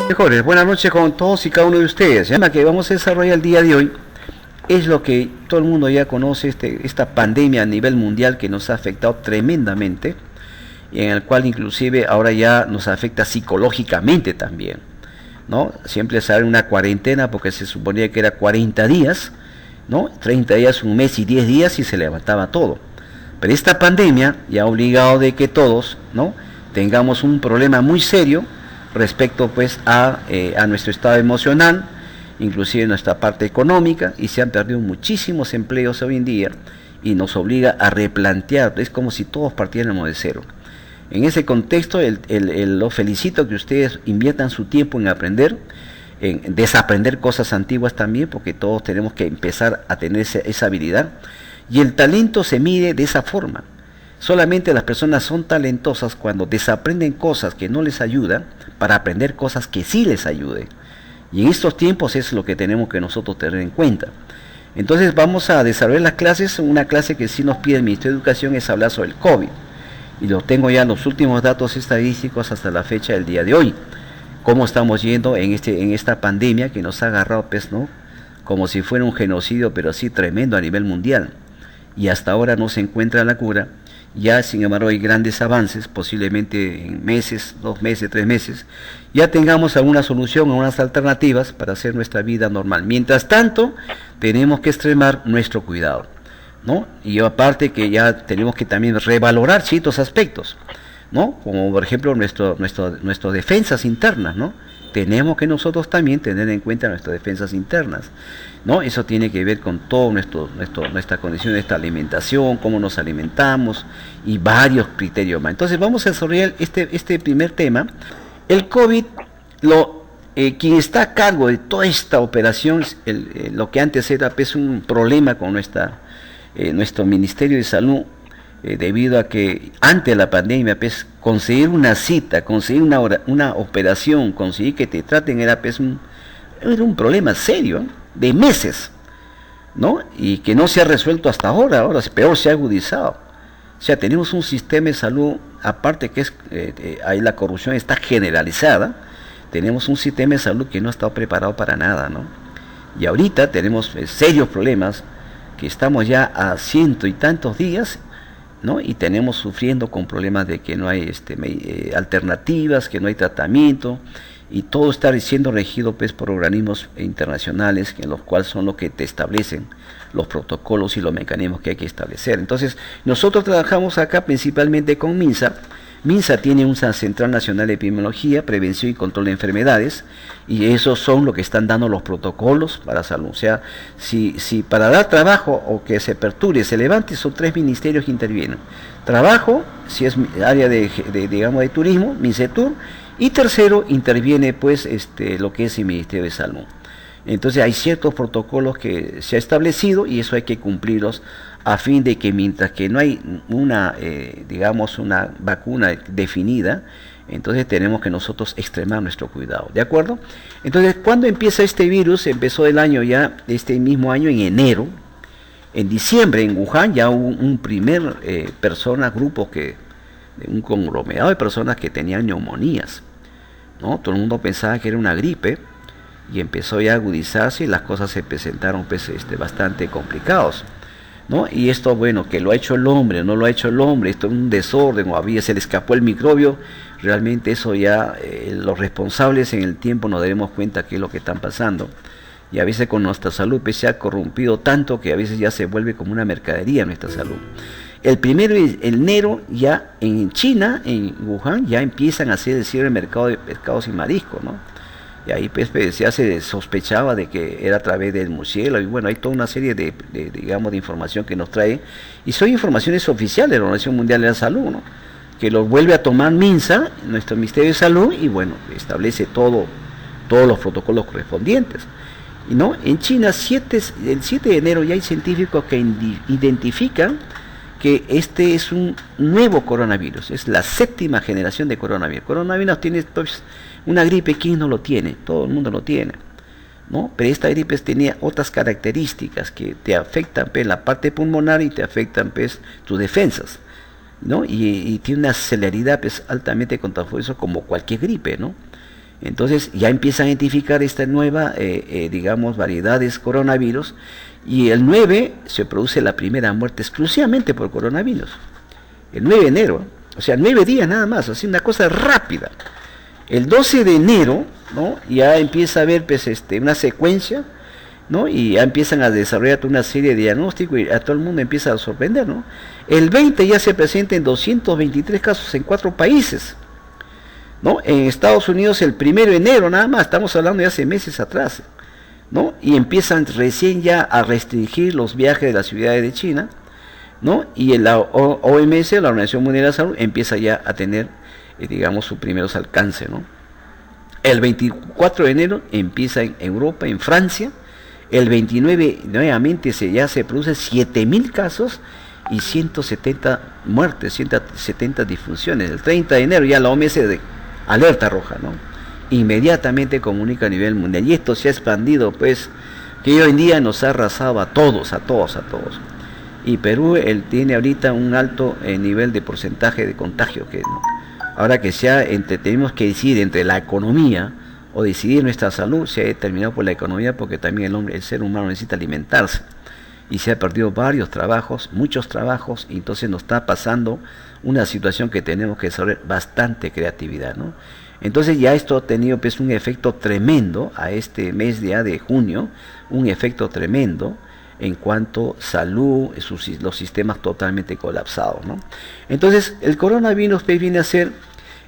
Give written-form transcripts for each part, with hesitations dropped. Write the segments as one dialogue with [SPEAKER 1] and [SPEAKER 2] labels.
[SPEAKER 1] Mejores, buenas noches con todos y cada uno de ustedes. El tema que vamos a desarrollar el día de hoy es lo que todo el mundo ya conoce, esta pandemia a nivel mundial que nos ha afectado tremendamente, y en el cual inclusive ahora ya nos afecta psicológicamente también, ¿no? Siempre sale una cuarentena porque se suponía que era 40 días, ¿no? 30 días, un mes y 10 días y se levantaba todo. Pero esta pandemia ya ha obligado de que todos, ¿no?, tengamos un problema muy serio respecto pues a nuestro estado emocional, inclusive nuestra parte económica, y se han perdido muchísimos empleos hoy en día y nos obliga a replantear, es como si todos partiéramos de cero. En ese contexto lo felicito que ustedes inviertan su tiempo en aprender, en desaprender cosas antiguas también, porque todos tenemos que empezar a tener esa habilidad, y el talento se mide de esa forma. Solamente las personas son talentosas cuando desaprenden cosas que no les ayudan para aprender cosas que sí les ayuden. Y en estos tiempos es lo que tenemos que nosotros tener en cuenta. Entonces vamos a desarrollar las clases. Una clase que sí nos pide el Ministerio de Educación es hablar sobre el COVID. Y lo tengo ya los últimos datos estadísticos hasta la fecha del día de hoy. Cómo estamos yendo en esta pandemia que nos ha agarrado, pues, ¿no?, como si fuera un genocidio, pero así tremendo a nivel mundial. Y hasta ahora no se encuentra la cura. Ya, sin embargo, hay grandes avances, posiblemente en meses, 2 meses, 3 meses, ya tengamos alguna solución, algunas alternativas para hacer nuestra vida normal. Mientras tanto, tenemos que extremar nuestro cuidado, ¿no? Y aparte que ya tenemos que también revalorar ciertos aspectos, ¿no? Como por ejemplo nuestras defensas internas, ¿no? Tenemos que nosotros también tener en cuenta nuestras defensas internas, ¿no? Eso tiene que ver con todo nuestra condición, nuestra alimentación, cómo nos alimentamos y varios criterios más. Entonces vamos a desarrollar este primer tema. El COVID, quien está a cargo de toda esta operación, lo que antes era pues un problema con nuestro Ministerio de Salud, debido a que antes de la pandemia, pues, conseguir una cita, conseguir una operación, conseguir que te traten era un problema serio, ¿eh?, de meses, ¿no? Y que no se ha resuelto hasta ahora peor, se ha agudizado. O sea, tenemos un sistema de salud, aparte que ahí la corrupción está generalizada, tenemos un sistema de salud que no ha estado preparado para nada, ¿no? Y ahorita tenemos serios problemas, que estamos ya a 100 y tantos días, ¿no? Y tenemos sufriendo con problemas de que no hay alternativas, que no hay tratamiento, y todo está siendo regido pues por organismos internacionales, en los cuales son los que te establecen los protocolos y los mecanismos que hay que establecer. Entonces, nosotros trabajamos acá principalmente con MINSA. MINSA tiene una Central Nacional de Epidemiología, Prevención y Control de Enfermedades, y esos son lo que están dando los protocolos para salud. O sea, si para dar trabajo o que se aperture, se levante, son 3 ministerios que intervienen. Trabajo, si es área digamos de turismo, MINCETUR, y tercero interviene pues lo que es el Ministerio de Salud. Entonces hay ciertos protocolos que se ha establecido y eso hay que cumplirlos a fin de que mientras que no hay una vacuna definida, entonces tenemos que nosotros extremar nuestro cuidado, ¿de acuerdo? Entonces, ¿cuándo empieza este virus? Empezó el año ya, este mismo año, en enero. En diciembre, en Wuhan, ya hubo un primer grupo un conglomerado de personas que tenían neumonías, ¿no? Todo el mundo pensaba que era una gripe y empezó ya a agudizarse y las cosas se presentaron pues, bastante complicados, ¿no? Y esto, bueno, que lo ha hecho el hombre, no lo ha hecho el hombre, esto es un desorden, o se le escapó el microbio, realmente eso ya, los responsables en el tiempo nos daremos cuenta qué es lo que están pasando. Y a veces con nuestra salud pues, se ha corrompido tanto que a veces ya se vuelve como una mercadería nuestra salud. El 1 de enero ya en China, en Wuhan, ya empiezan a hacer el cierre del mercado de pescados y mariscos, ¿no? Y ahí pues, ya se sospechaba de que era a través del murciélago, y bueno, hay toda una serie de información que nos trae, y son informaciones oficiales de la Organización Mundial de la Salud, ¿no?, que los vuelve a tomar MINSA, nuestro Ministerio de Salud, y bueno, establece todos los protocolos correspondientes. Y no, en China, el 7 de enero ya hay científicos que identifican que este es un nuevo coronavirus, es la 7ª generación de coronavirus. Coronavirus tiene pues, una gripe, ¿quién no lo tiene? Todo el mundo lo tiene, ¿no? Pero esta gripe tenía otras características que te afectan pues, la parte pulmonar y te afectan pues, tus defensas, ¿no? Y tiene una celeridad pues, altamente contagiosa como cualquier gripe, ¿no? Entonces ya empiezan a identificar esta nueva, digamos, variedades coronavirus, y el 9 se produce la primera muerte exclusivamente por coronavirus. El 9 de enero, o sea, 9 días nada más, así una cosa rápida. El 12 de enero, ¿no? Ya empieza a haber pues, una secuencia, ¿no? Y ya empiezan a desarrollar una serie de diagnósticos y a todo el mundo empieza a sorprender, ¿no? El 20 ya se presenta en 223 casos en 4 países, ¿no? En Estados Unidos el 1 de enero nada más, estamos hablando de hace meses atrás, ¿no? Y empiezan recién ya a restringir los viajes de las ciudades de China, ¿no? Y la OMS, la Organización Mundial de la Salud, empieza ya a tener, digamos, sus primeros alcances, ¿no? El 24 de enero empieza en Europa, en Francia. El 29 nuevamente ya se produce 7.000 casos y 170 muertes, 170 difunciones. El 30 de enero ya la OMS de alerta roja, ¿no? Inmediatamente comunica a nivel mundial. Y esto se ha expandido, pues, que hoy en día nos ha arrasado a todos. Y Perú tiene ahorita un alto nivel de porcentaje de contagio. Que, ¿no? Ahora que tenemos que decidir entre la economía o decidir nuestra salud, se ha determinado por la economía, porque también el ser humano necesita alimentarse. Y se ha perdido varios trabajos, muchos trabajos, y entonces nos está pasando una situación que tenemos que desarrollar bastante creatividad, ¿no? Entonces ya esto ha tenido pues un efecto tremendo a este mes ya de junio, un efecto tremendo en cuanto a salud, los sistemas totalmente colapsados, ¿no? Entonces el coronavirus pues, viene a ser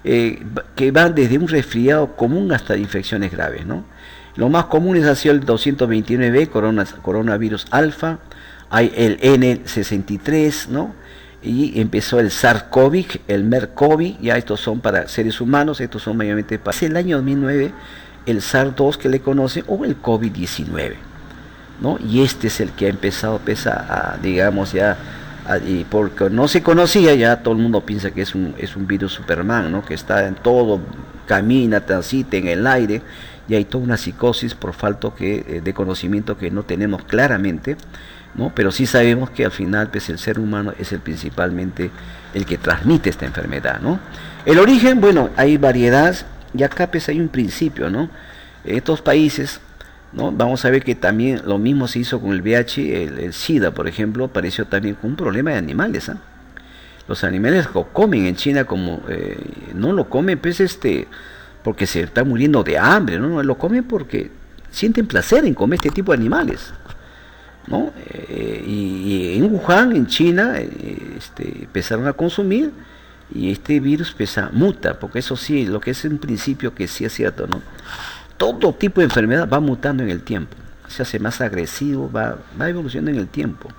[SPEAKER 1] que va desde un resfriado común hasta infecciones graves, ¿no? Lo más común ha sido el 229B, coronavirus alfa, hay el N63, ¿no? Y empezó el SARS-CoV, el MERS-CoV, ya estos son para seres humanos, estos son mayormente para... Es el año 2009, el SARS-2 que le conocen, o el COVID-19, ¿no? Y este es el que ha empezado pues, digamos, ya... y porque no se conocía, ya todo el mundo piensa que es un virus Superman, ¿no? Que está en todo, camina, transita en el aire, y hay toda una psicosis por falta de conocimiento que no tenemos claramente, ¿no? Pero sí sabemos que al final pues, el ser humano es principalmente el que transmite esta enfermedad, ¿no? El origen, bueno, hay variedades, y acá pues hay un principio, ¿no? En estos países, ¿no? Vamos a ver que también lo mismo se hizo con el VIH, el SIDA, por ejemplo, apareció también con un problema de animales, ¿eh? Los animales lo comen en China como, no lo comen pues porque se está muriendo de hambre, ¿no? Lo comen porque sienten placer en comer este tipo de animales, ¿no? Y en Wuhan, en China, empezaron a consumir, y este virus muta, porque eso sí, lo que es un principio que sí es cierto, ¿no? Todo tipo de enfermedad va mutando en el tiempo, se hace más agresivo, va evolucionando en el tiempo.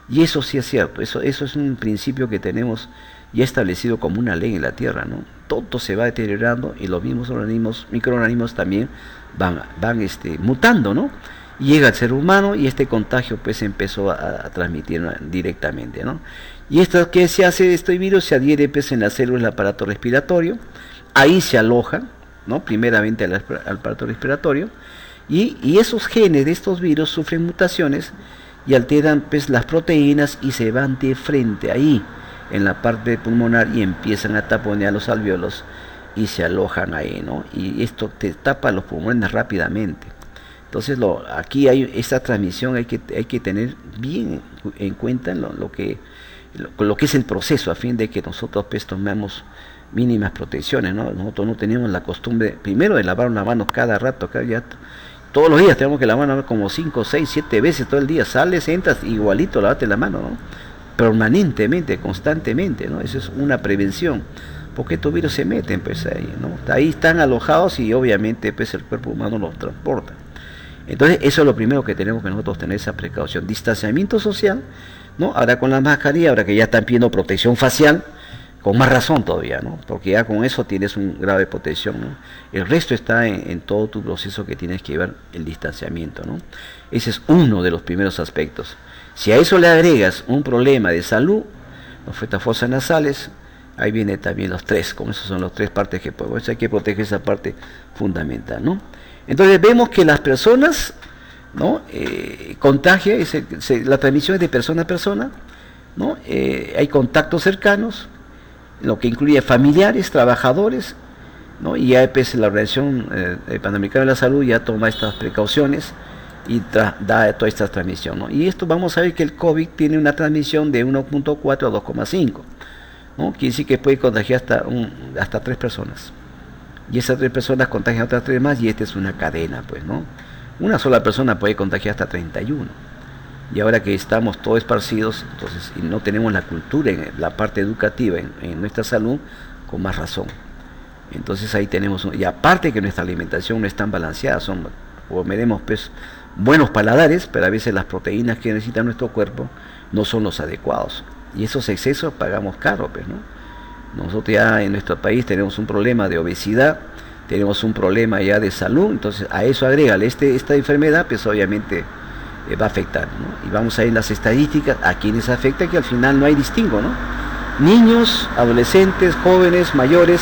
[SPEAKER 1] Y eso sí es cierto, eso es un principio que tenemos ya establecido como una ley en la Tierra, ¿no? Todo se va deteriorando y los mismos microorganismos también van mutando, ¿no? Y llega al ser humano y este contagio pues empezó a transmitir directamente, ¿no? Y esto que se hace, este virus se adhiere pues en las células del aparato respiratorio, ahí se aloja, ¿no? Primeramente al aparato respiratorio, y esos genes de estos virus sufren mutaciones y alteran pues las proteínas y se van de frente ahí en la parte pulmonar y empiezan a taponear los alvéolos y se alojan ahí, ¿no? Y esto te tapa los pulmones rápidamente. Entonces aquí hay esta transmisión, hay que tener bien en cuenta lo que es el proceso, a fin de que nosotros pues tomemos mínimas protecciones, ¿no? Nosotros no tenemos la costumbre primero de lavar las manos cada rato, todos los días tenemos que lavar como 5, 6, 7 veces todo el día, sales, entras, igualito lavate la mano, ¿no? Permanentemente, constantemente, ¿no? Eso es una prevención, porque estos virus se meten pues ahí, ¿no? Ahí están alojados y obviamente pues el cuerpo humano los transporta. Entonces eso es lo primero que tenemos que nosotros tener, esa precaución, distanciamiento social, ¿no? Ahora con la mascarilla, ahora que ya están pidiendo protección facial, con más razón todavía, ¿no? Porque ya con eso tienes un grado de protección, ¿no? El resto está en todo tu proceso que tienes que llevar el distanciamiento, ¿no? Ese es uno de los primeros aspectos. Si a eso le agregas un problema de salud, las fosas nasales, ahí viene también los tres, como esos son los tres partes que podemos, hay que proteger esa parte fundamental, ¿no? Entonces vemos que las personas, ¿no? Contagia, la transmisión es de persona a persona, ¿no? Hay contactos cercanos, lo que incluye familiares, trabajadores, ¿no? Y ya pues, la Organización Panamericana de la Salud ya toma estas precauciones y da toda esta transmisión, ¿no? Y esto vamos a ver que el COVID tiene una transmisión de 1.4 a 2.5, ¿no? Quiere decir que puede contagiar hasta 3 personas. Y esas 3 personas contagian a otras 3 más y esta es una cadena, pues, ¿no? Una sola persona puede contagiar hasta 31. Y ahora que estamos todos esparcidos, entonces, y no tenemos la cultura en la parte educativa en nuestra salud, con más razón. Entonces ahí tenemos, y aparte que nuestra alimentación no es tan balanceada, comeremos pues buenos paladares, pero a veces las proteínas que necesita nuestro cuerpo no son los adecuados. Y esos excesos pagamos caro, pues, ¿no? Nosotros ya en nuestro país tenemos un problema de obesidad, tenemos un problema ya de salud, entonces a eso agrégale esta enfermedad, pues obviamente va a afectar, ¿no? Y vamos a ver las estadísticas a quienes afecta, que al final no hay distingo, ¿no? Niños, adolescentes, jóvenes, mayores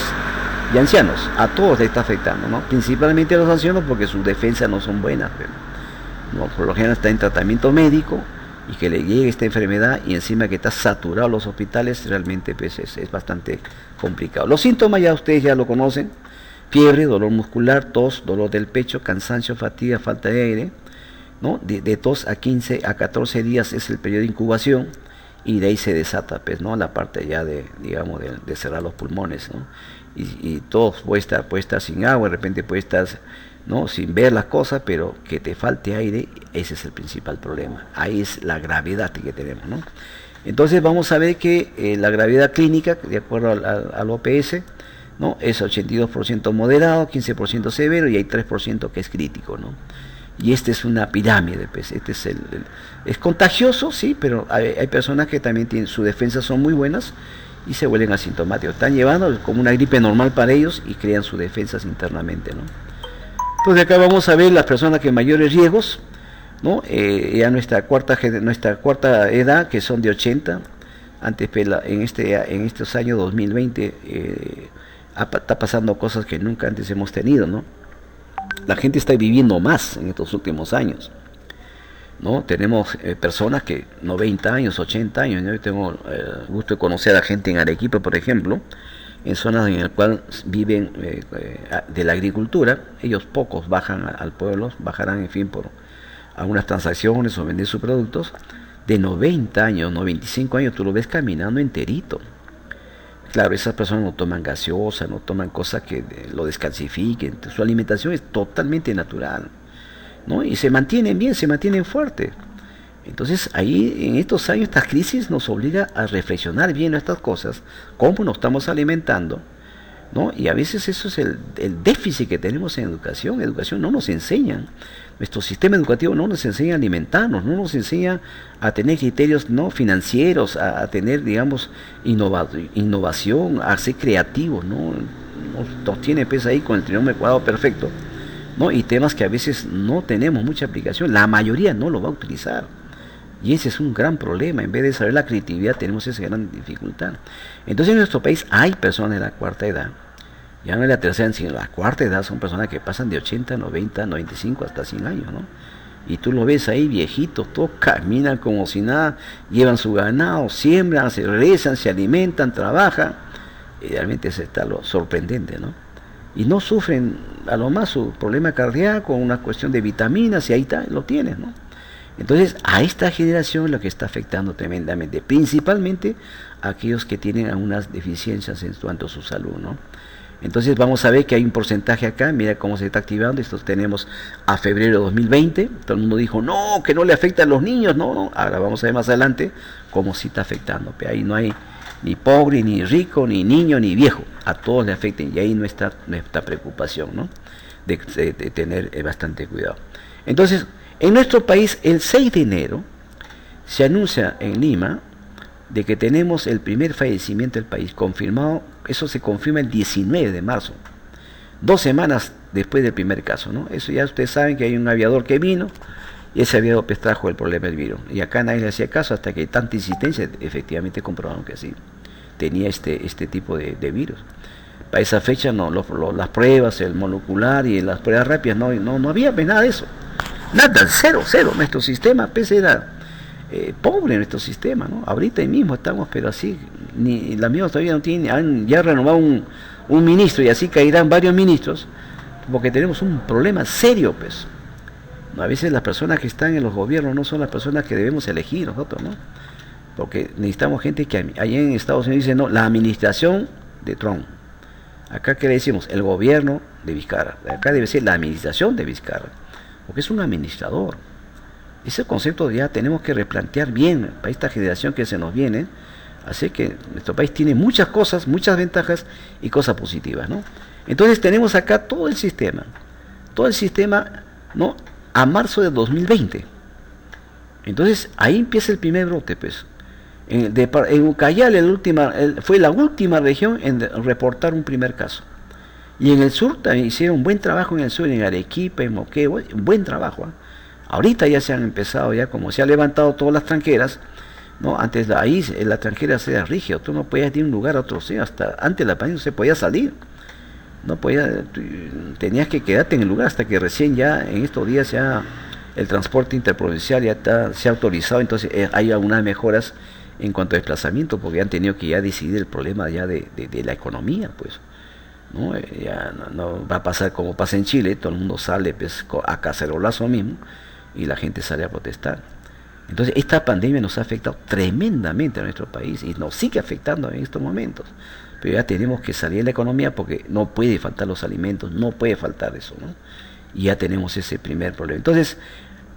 [SPEAKER 1] y ancianos, a todos les está afectando, ¿no? Principalmente a los ancianos porque sus defensas no son buenas, pero, ¿no? Por lo general está en tratamiento médico y que le llegue esta enfermedad y encima que está saturado los hospitales, realmente pues, es bastante complicado. Los síntomas ya ustedes ya lo conocen: fiebre, dolor muscular, tos, dolor del pecho, cansancio, fatiga, falta de aire, ¿no? De tos a 15 a 14 días es el periodo de incubación y de ahí se desata, pues, ¿no? La parte ya de, digamos, de cerrar los pulmones, ¿no? Y todo puede estar sin agua, de repente puede estar, ¿no? Sin ver las cosas, pero que te falte aire, ese es el principal problema. Ahí es la gravedad que tenemos, ¿no? Entonces vamos a ver que la gravedad clínica, de acuerdo al OPS, ¿no? Es 82% moderado, 15% severo y hay 3% que es crítico, ¿no? Y esta es una pirámide, pues. Este es contagioso, sí, pero hay personas que también tienen, sus defensas son muy buenas y se vuelven asintomáticos. Están llevando como una gripe normal para ellos y crean sus defensas internamente, ¿no? Entonces acá vamos a ver las personas que mayores riesgos, ¿no? Ya nuestra cuarta edad, que son de 80, antes en estos años 2020 está pasando cosas que nunca antes hemos tenido, ¿no? La gente está viviendo más en estos últimos años, ¿no? Tenemos personas que 90 años, 80 años, ¿no? Yo tengo el gusto de conocer a gente en Arequipa, por ejemplo, en zonas en las cuales viven de la agricultura. Ellos pocos bajan al pueblo, bajarán en fin por algunas transacciones o vender sus productos. De 90 años, 95 años, tú lo ves caminando enterito. Claro, esas personas no toman gaseosa, no toman cosas que lo descalcifiquen. Su alimentación es totalmente natural, ¿no? Y se mantienen bien, se mantienen fuertes. Entonces ahí en estos años estas crisis nos obliga a reflexionar bien estas cosas, cómo nos estamos alimentando, ¿no? Y a veces eso es el déficit que tenemos en educación. Educación no nos enseñan, nuestro sistema educativo no nos enseña a alimentarnos, no nos enseña a tener criterios no financieros, a tener, digamos, innovación, a ser creativos, ¿no? Nos tiene pues ahí con el trinomio cuadrado perfecto, ¿no? Y temas que a veces no tenemos mucha aplicación, la mayoría no lo va a utilizar. Y ese es un gran problema. En vez de saber la creatividad, tenemos esa gran dificultad. Entonces en nuestro país hay personas de la cuarta edad, ya no es la tercera, sino la cuarta edad, son personas que pasan de 80, 90, 95 hasta 100 años, ¿no? Y tú lo ves ahí viejitos, todos caminan como si nada, llevan su ganado, siembran, se regresan, se alimentan, trabajan. Y realmente eso está lo sorprendente, ¿no? Y no sufren a lo más su problema cardíaco, una cuestión de vitaminas, y ahí está, lo tienes, ¿no? Entonces, a esta generación lo que está afectando tremendamente, principalmente a aquellos que tienen algunas deficiencias en cuanto a su salud, ¿no? Entonces vamos a ver que hay un porcentaje acá, mira cómo se está activando. Esto tenemos a febrero de 2020, todo el mundo dijo, no, que no le afecta a los niños, no, ahora vamos a ver más adelante cómo sí está afectando, pero ahí no hay ni pobre, ni rico, ni niño, ni viejo, a todos le afecten, y ahí no está nuestra preocupación, ¿no? De tener bastante cuidado. Entonces, en nuestro país, el 6 de enero, se anuncia en Lima de que tenemos el primer fallecimiento del país, confirmado. Eso se confirma el 19 de marzo, 2 semanas después del primer caso, ¿no? Eso ya ustedes saben que hay un aviador que vino, y ese aviador pues trajo el problema del virus, y acá nadie le hacía caso hasta que tanta insistencia, efectivamente comprobaron que sí, tenía este tipo de virus. Para esa fecha no, las pruebas, el molecular y las pruebas rápidas, no había pues, nada de eso. Nada, cero. Nuestro sistema pues era pobre, nuestro sistema, ¿no? Ahorita mismo estamos, pero así, ni la mía todavía no tiene, ya renovado un ministro y así caerán varios ministros, porque tenemos un problema serio, pues. A veces las personas que están en los gobiernos no son las personas que debemos elegir nosotros, ¿no? Porque necesitamos gente que allá en Estados Unidos dice, no, la administración de Trump. Acá, ¿qué le decimos? El gobierno de Vizcarra. Acá debe ser la administración de Vizcarra, porque es un administrador. Ese concepto ya tenemos que replantear bien para esta generación que se nos viene. Así que nuestro país tiene muchas cosas, muchas ventajas y cosas positivas, ¿no? Entonces tenemos acá todo el sistema, ¿no? A marzo de 2020. Entonces ahí empieza el primer brote, pues. En Ucayali fue la última región en reportar un primer caso. Y en el sur también hicieron un buen trabajo en el sur, en Arequipa, en Moquegua, un buen trabajo, ¿eh? Ahorita ya se han empezado, ya como se han levantado todas las tranqueras, ¿no? Antes ahí la tranquera era rígida, tú no podías ir de un lugar a otro, ¿sí? Hasta antes de la pandemia no se podía salir, no podía, tenías que quedarte en el lugar hasta que recién ya en estos días ya el transporte interprovincial se ha autorizado, entonces hay algunas mejoras en cuanto a desplazamiento, porque han tenido que ya decidir el problema ya de la economía, pues, ¿no? Ya no va a pasar como pasa en Chile, todo el mundo sale pues, a cacerolazo mismo y la gente sale a protestar. Entonces esta pandemia nos ha afectado tremendamente a nuestro país y nos sigue afectando en estos momentos, pero ya tenemos que salir de la economía porque no puede faltar los alimentos, no puede faltar eso, ¿no? Y ya tenemos ese primer problema. Entonces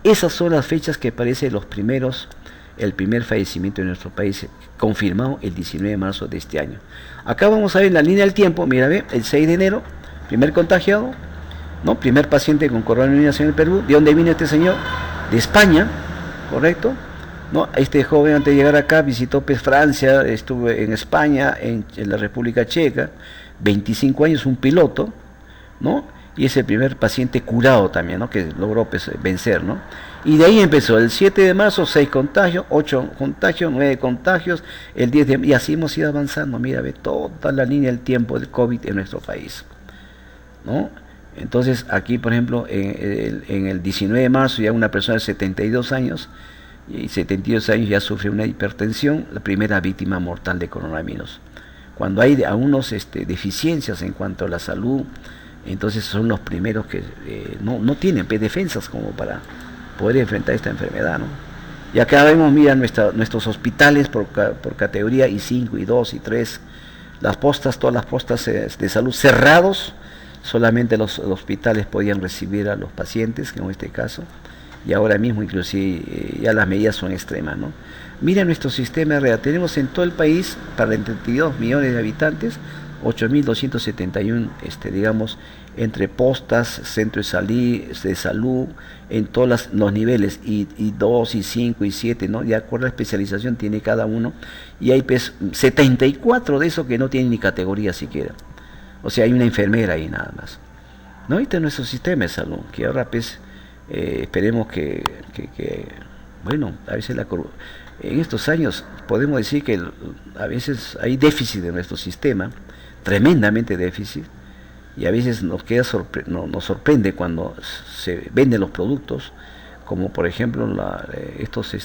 [SPEAKER 1] esas son las fechas que parece el primer fallecimiento en nuestro país, confirmado el 19 de marzo de este año. Acá vamos a ver la línea del tiempo, mira, ve, el 6 de enero, primer contagiado, ¿no? Primer paciente con coronavirus en el Perú. ¿De dónde vino este señor? De España, ¿correcto? ¿No? Este joven antes de llegar acá visitó pues, Francia, estuvo en España, en la República Checa, 25 años, un piloto, ¿no? Y es el primer paciente curado también, ¿no? Que logró pues, vencer, ¿no? Y de ahí empezó el 7 de marzo, 6 contagios, 8 contagios, 9 contagios, el 10 de... Y así hemos ido avanzando, mira, ve toda la línea del tiempo del COVID en nuestro país, ¿no? Entonces aquí, por ejemplo, en el 19 de marzo ya una persona de 72 años, y 72 años ya sufre una hipertensión, la primera víctima mortal de coronavirus. Cuando hay algunas deficiencias en cuanto a la salud, entonces son los primeros que no tienen defensas como para poder enfrentar esta enfermedad, ¿no? Y acá vemos, mira, nuestros hospitales por categoría I5, I2, I3, todas las postas de salud cerrados, solamente los hospitales podían recibir a los pacientes, como en este caso, y ahora mismo inclusive ya las medidas son extremas, ¿no? Mira nuestro sistema real, tenemos en todo el país, para 32 millones de habitantes, 8.271, digamos, entre postas, centros de salud, en todos los niveles, I2, I5, I7, ¿no? De acuerdo a la especialización tiene cada uno, y hay pues 74 de esos que no tienen ni categoría siquiera. O sea, hay una enfermera ahí nada más, ¿no? Este es nuestro sistema de salud, que ahora pues esperemos que bueno, a veces en estos años podemos decir que a veces hay déficit de nuestro sistema, tremendamente déficit, y a veces nos sorprende cuando se venden los productos, como por ejemplo estos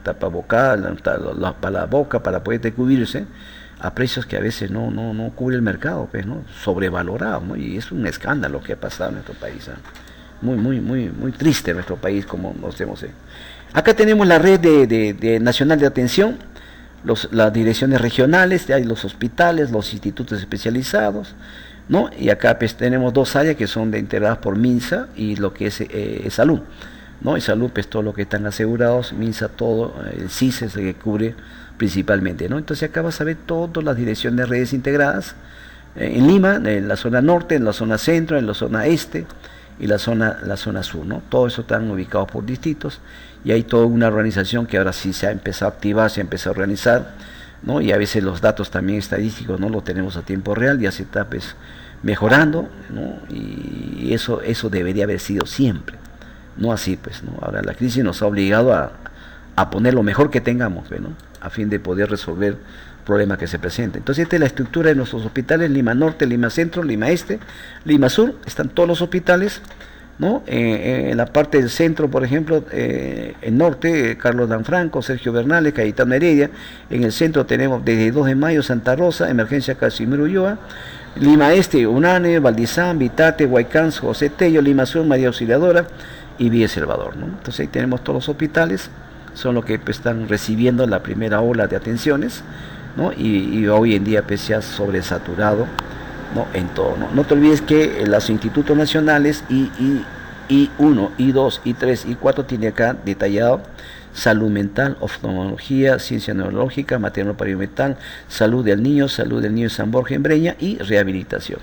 [SPEAKER 1] tapabocas, para la boca, para poder cubrirse, a precios que a veces no cubre el mercado, pues, ¿no? Sobrevalorado, ¿no? Y es un escándalo que ha pasado en nuestro país, ¿eh? Muy triste nuestro país, como nos vemos. Acá tenemos la red de nacional de atención, las direcciones regionales, hay los hospitales, los institutos especializados, ¿no? Y acá pues tenemos dos áreas que son integradas por MINSA y lo que es salud, ¿no? Y salud pues todo lo que están asegurados, MINSA todo, el CIS es el que cubre principalmente, ¿no? Entonces acá vas a ver todas las direcciones de redes integradas, en Lima, en la zona norte, en la zona centro, en la zona este y la zona sur, ¿no? Todo eso están ubicados por distritos y hay toda una organización que ahora sí se ha empezado a activar, se ha empezado a organizar, ¿no? Y a veces los datos también estadísticos no los tenemos a tiempo real, ya se está pues mejorando, ¿no? Y eso debería haber sido siempre, no así pues, ¿no? Ahora la crisis nos ha obligado a poner lo mejor que tengamos, ¿no? A fin de poder resolver problemas que se presenten. Entonces esta es la estructura de nuestros hospitales: Lima Norte, Lima Centro, Lima Este, Lima Sur, están todos los hospitales, ¿no? En la parte del centro, por ejemplo, en norte, Carlos Danfranco, Sergio Bernales, Cayetano Heredia. En el centro tenemos desde 2 de mayo, Santa Rosa, Emergencia Casimiro Ulloa, Lima Este, Unane, Valdizán, Vitate, Huaycán, José Tello, Lima Sur, María Auxiliadora y Villa El Salvador, ¿no? Entonces ahí tenemos todos los hospitales, son los que pues, están recibiendo la primera ola de atenciones, ¿no? Y hoy en día pues, se ha sobresaturado, ¿no? En todo, ¿no? No te olvides que los institutos nacionales I1, I2, I3, I4 tiene acá detallado salud mental, oftalmología, ciencia neurológica, materno-perinatal, salud del niño en San Borja en Breña y rehabilitación.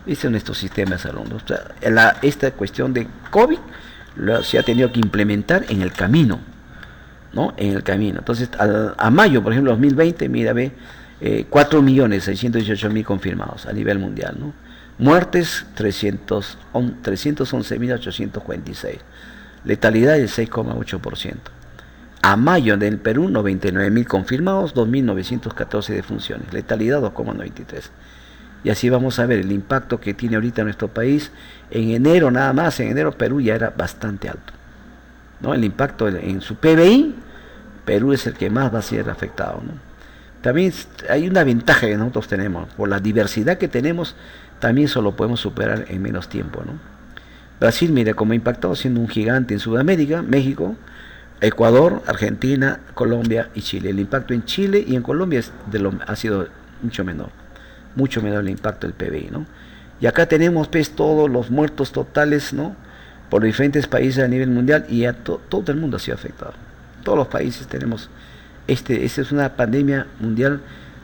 [SPEAKER 1] Este es nuestro sistema de salud, ¿no? O sea, esta cuestión de COVID se ha tenido que implementar en el camino, ¿no? En el camino. Entonces, a mayo, por ejemplo, 2020, mira, ve, 4.618.000 confirmados a nivel mundial, ¿no? Muertes, 311.846. Letalidad del 6,8%. A mayo del Perú, 99.000 confirmados, 2.914 defunciones. Letalidad 2,93. Y así vamos a ver el impacto que tiene ahorita nuestro país. En enero nada más, en enero Perú ya era bastante alto, ¿no? El impacto en su PBI, Perú es el que más va a ser afectado, ¿no? También hay una ventaja que nosotros tenemos, por la diversidad que tenemos, también eso lo podemos superar en menos tiempo, ¿no? Brasil, mira cómo ha impactado, siendo un gigante en Sudamérica, México, Ecuador, Argentina, Colombia y Chile. El impacto en Chile y en Colombia ha sido mucho menor el impacto del PBI, ¿no? Y acá tenemos pues todos los muertos totales, ¿no? Por diferentes países a nivel mundial y todo el mundo ha sido afectado. Todos los países tenemos, esta es una pandemia mundial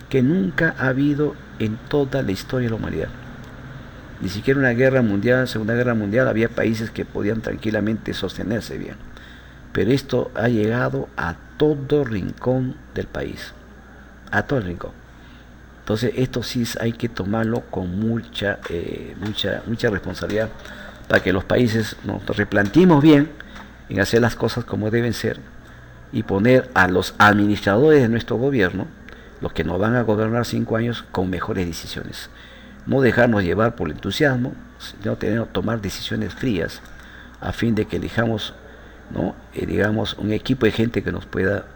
[SPEAKER 1] que nunca ha habido en toda la historia de la humanidad. Ni siquiera una guerra mundial, Segunda Guerra Mundial, había países que podían tranquilamente sostenerse bien. Pero esto ha llegado a todo rincón del país, a todo el rincón. Entonces esto sí hay que tomarlo con mucha responsabilidad para que los países nos replanteemos bien en hacer las cosas como deben ser y poner a los administradores de nuestro gobierno, los que nos van a gobernar 5 años, con mejores decisiones. No dejarnos llevar por el entusiasmo, sino tomar decisiones frías a fin de que elijamos, ¿no? Digamos, un equipo de gente que nos pueda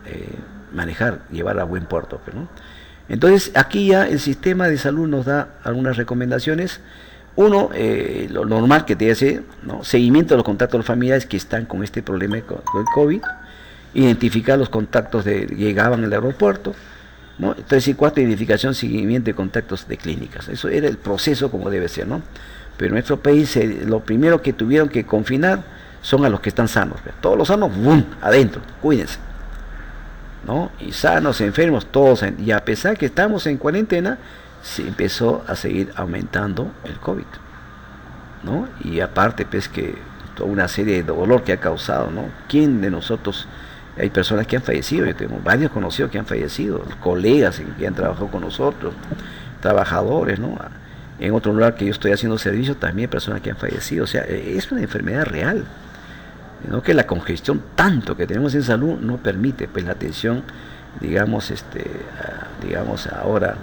[SPEAKER 1] manejar, llevar a buen puerto, ¿no? Entonces aquí ya el sistema de salud nos da algunas recomendaciones. Uno, lo normal que te hace, ¿no? Seguimiento de los contactos de los familiares que están con este problema con el COVID, identificar los contactos que llegaban al aeropuerto, ¿no? 3 y 4, identificación, seguimiento de contactos de clínicas. Eso era el proceso como debe ser, ¿no? Pero en nuestro país lo primero que tuvieron que confinar son a los que están sanos. Todos los sanos, ¡bum!, adentro, cuídense, ¿no? Y sanos, enfermos, todos. Y a pesar que estamos en cuarentena, se empezó a seguir aumentando el COVID, ¿no? Y aparte, pues, que toda una serie de dolor que ha causado, ¿no? ¿Quién de nosotros? Hay personas que han fallecido, yo tengo varios conocidos que han fallecido, colegas que han trabajado con nosotros, trabajadores, ¿no? En otro lugar que yo estoy haciendo servicio, también hay personas que han fallecido. O sea, es una enfermedad real, ¿no? Que la congestión tanto que tenemos en salud no permite pues la atención, digamos, ahora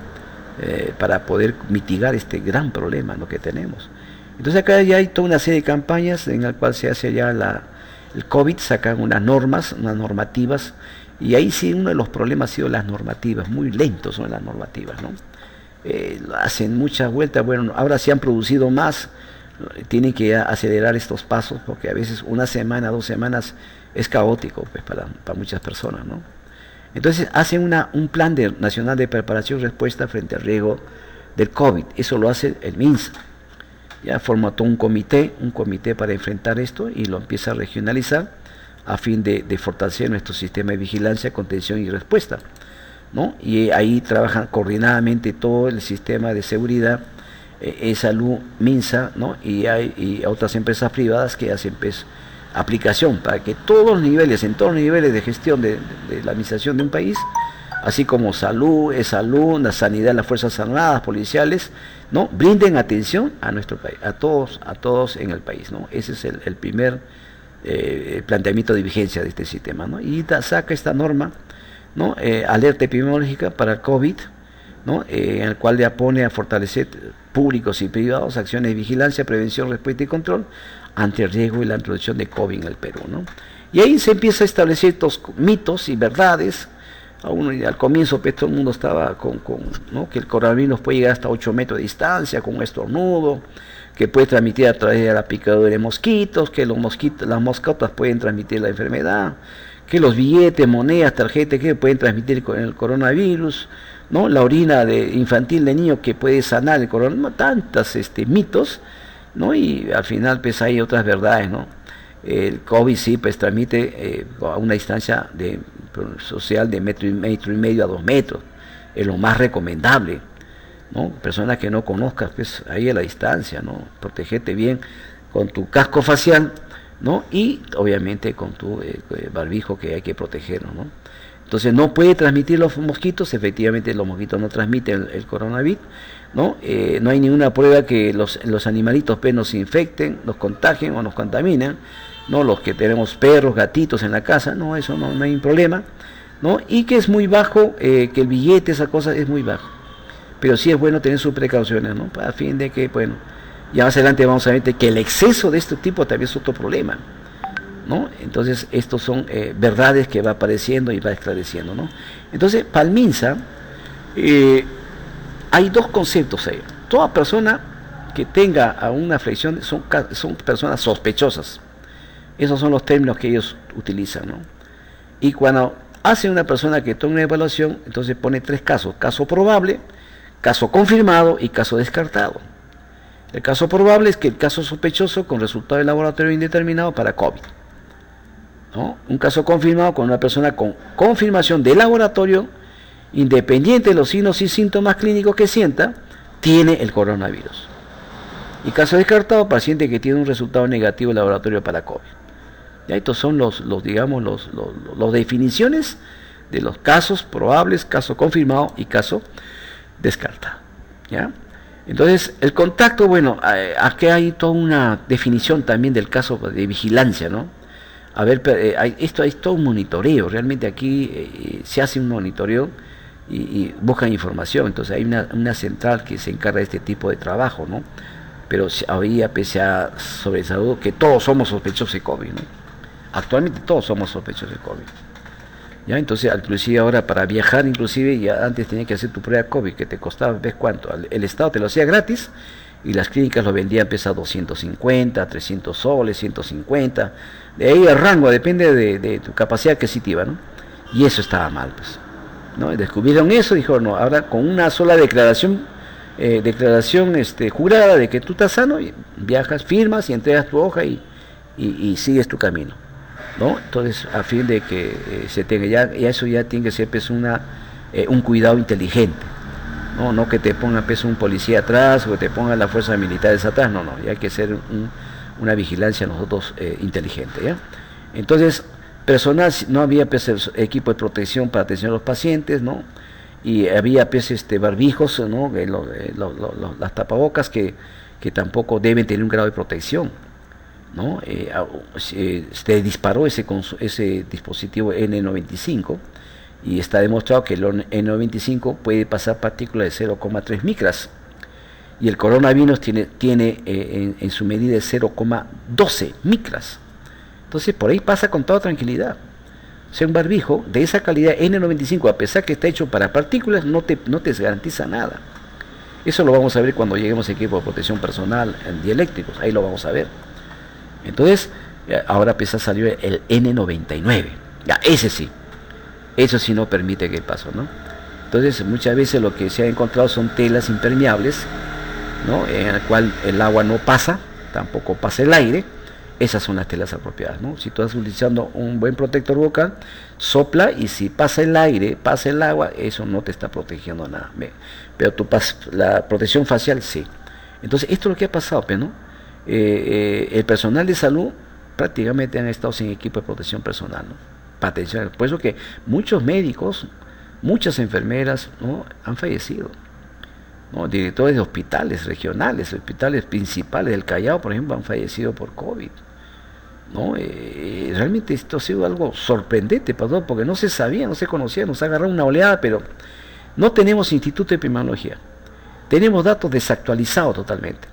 [SPEAKER 1] para poder mitigar este gran problema, ¿no?, que tenemos. Entonces acá ya hay toda una serie de campañas en la cual se hace ya el COVID, sacan unas normas, unas normativas, y ahí sí uno de los problemas ha sido las normativas, muy lentos son las normativas, ¿no? Hacen muchas vueltas, bueno, ahora se han producido más, tienen que acelerar estos pasos, porque a veces una semana, 2 semanas es caótico pues, para muchas personas, ¿no? Entonces hacen un plan nacional de preparación y respuesta frente al riesgo del COVID. Eso lo hace el MINSA. Ya formató un comité para enfrentar esto y lo empieza a regionalizar a fin de fortalecer nuestro sistema de vigilancia, contención y respuesta, ¿no? Y ahí trabajan coordinadamente todo el sistema de seguridad, salud, MINSA, ¿no? Y otras empresas privadas que hacen pues, aplicación para que en todos los niveles de gestión de la administración de un país, así como salud, la sanidad, las fuerzas armadas, policiales, ¿no?, brinden atención a nuestro país, a todos en el país, ¿no? Ese es el primer planteamiento de vigencia de este sistema, ¿no? Y saca esta norma, ¿no?, alerta epidemiológica para el COVID, ¿no?, en el cual ya pone a fortalecer públicos y privados acciones de vigilancia, prevención, respuesta y control ante el riesgo y la introducción de COVID en el Perú, ¿no? Y ahí se empieza a establecer estos mitos y verdades, Al comienzo pues, todo el mundo estaba ¿no? que el coronavirus puede llegar hasta 8 metros de distancia con un estornudo, que puede transmitir a través de la picadura de mosquitos, que las moscatas pueden transmitir la enfermedad, que los billetes, monedas, tarjetas que pueden transmitir con el coronavirus, ¿no? La orina infantil de niño que puede sanar el coronavirus, tantos mitos, ¿no? Y al final pues hay otras verdades, ¿no? El COVID sí pues transmite a una distancia social de metro y medio a 2 metros, es lo más recomendable, ¿no? Personas que no conozcas, pues ahí a la distancia, ¿no? Protegete bien con tu casco facial, ¿no? Y obviamente con tu barbijo que hay que protegerlo, ¿no? Entonces no puede transmitir los mosquitos, efectivamente los mosquitos no transmiten el coronavirus, ¿no? No hay ninguna prueba que los animalitos pues, nos infecten, nos contagien o nos contaminen, ¿no? Los que tenemos perros, gatitos en la casa, no, eso no hay problema, ¿no? Y que es muy bajo, que el billete, esa cosa es muy bajo. Pero sí es bueno tener sus precauciones, ¿no? A fin de que, bueno, ya más adelante vamos a ver que el exceso de este tipo también es otro problema, ¿no? Entonces, estos son verdades que va apareciendo y va esclareciendo, ¿no? Entonces, Palminza, hay dos conceptos ahí. Toda persona que tenga a una aflicción son personas sospechosas. Esos son los términos que ellos utilizan, ¿no? Y cuando hace una persona que toma una evaluación, entonces pone 3 casos: caso probable, caso confirmado y caso descartado. El caso probable es que el caso sospechoso con resultado de laboratorio indeterminado para COVID, ¿no? Un caso confirmado con una persona con confirmación de laboratorio, independiente de los signos y síntomas clínicos que sienta, tiene el coronavirus. Y caso descartado, paciente que tiene un resultado negativo de laboratorio para COVID. Ya estos son las definiciones de los casos probables, caso confirmado y caso descartado, ¿ya? Entonces, el contacto, bueno, aquí hay toda una definición también del caso de vigilancia, ¿no? A ver, esto es todo un monitoreo, realmente aquí se hace un monitoreo y buscan información, entonces hay una central que se encarga de este tipo de trabajo, ¿no? Pero había, pese a sobresalud, que todos somos sospechosos de COVID, ¿no? Actualmente todos somos sospechosos de COVID. ¿Ya? Entonces, inclusive ahora para viajar, inclusive ya antes tenías que hacer tu prueba COVID, que te costaba, ¿ves cuánto? El Estado te lo hacía gratis y las clínicas lo vendían a 250, 300 soles, 150. De ahí el rango, depende de tu capacidad adquisitiva, ¿no? Y eso estaba mal, pues, ¿no? Y descubrieron eso, dijeron, no, ahora con una sola declaración jurada de que tú estás sano, y viajas, firmas y entregas tu hoja y sigues tu camino, ¿no? Entonces, a fin de que se tenga, ya eso ya tiene que ser pues, un cuidado inteligente, no que te ponga pues, un policía atrás o que te pongan las fuerzas militares atrás, no, ya hay que ser una vigilancia nosotros inteligente, ¿ya? Entonces, personal, no había pues, equipo de protección para atención a los pacientes, ¿no? Y había pues, barbijos, ¿no? Las tapabocas que tampoco deben tener un grado de protección, ¿no? Se disparó ese dispositivo N95 y está demostrado que el N95 puede pasar partículas de 0,3 micras y el coronavirus tiene en su medida de 0,12 micras. Entonces por ahí pasa con toda tranquilidad. O sea, un barbijo de esa calidad N95, a pesar que está hecho para partículas, no te garantiza nada. Eso lo vamos a ver cuando lleguemos a equipo de protección personal en dieléctricos, ahí lo vamos a ver. Entonces, ahora pues salió el N99, ya ese sí, eso sí no permite que pase, ¿no? Entonces, muchas veces lo que se ha encontrado son telas impermeables, ¿no? En el cual el agua no pasa, tampoco pasa el aire. Esas son las telas apropiadas, ¿no? Si tú estás utilizando un buen protector bucal, sopla y si pasa el aire, pasa el agua, eso no te está protegiendo nada. Pero la protección facial sí. Entonces, esto es lo que ha pasado, ¿no? El personal de salud prácticamente han estado sin equipo de protección personal, ¿no? Por eso que muchos médicos, muchas enfermeras, ¿no? Han fallecido, ¿no? Directores de hospitales regionales, hospitales principales del Callao, por ejemplo, han fallecido por COVID, ¿no? Realmente esto ha sido algo sorprendente, pastor, porque no se sabía, no se conocía, nos ha agarrado una oleada, pero no tenemos instituto de epidemiología, tenemos datos desactualizados totalmente.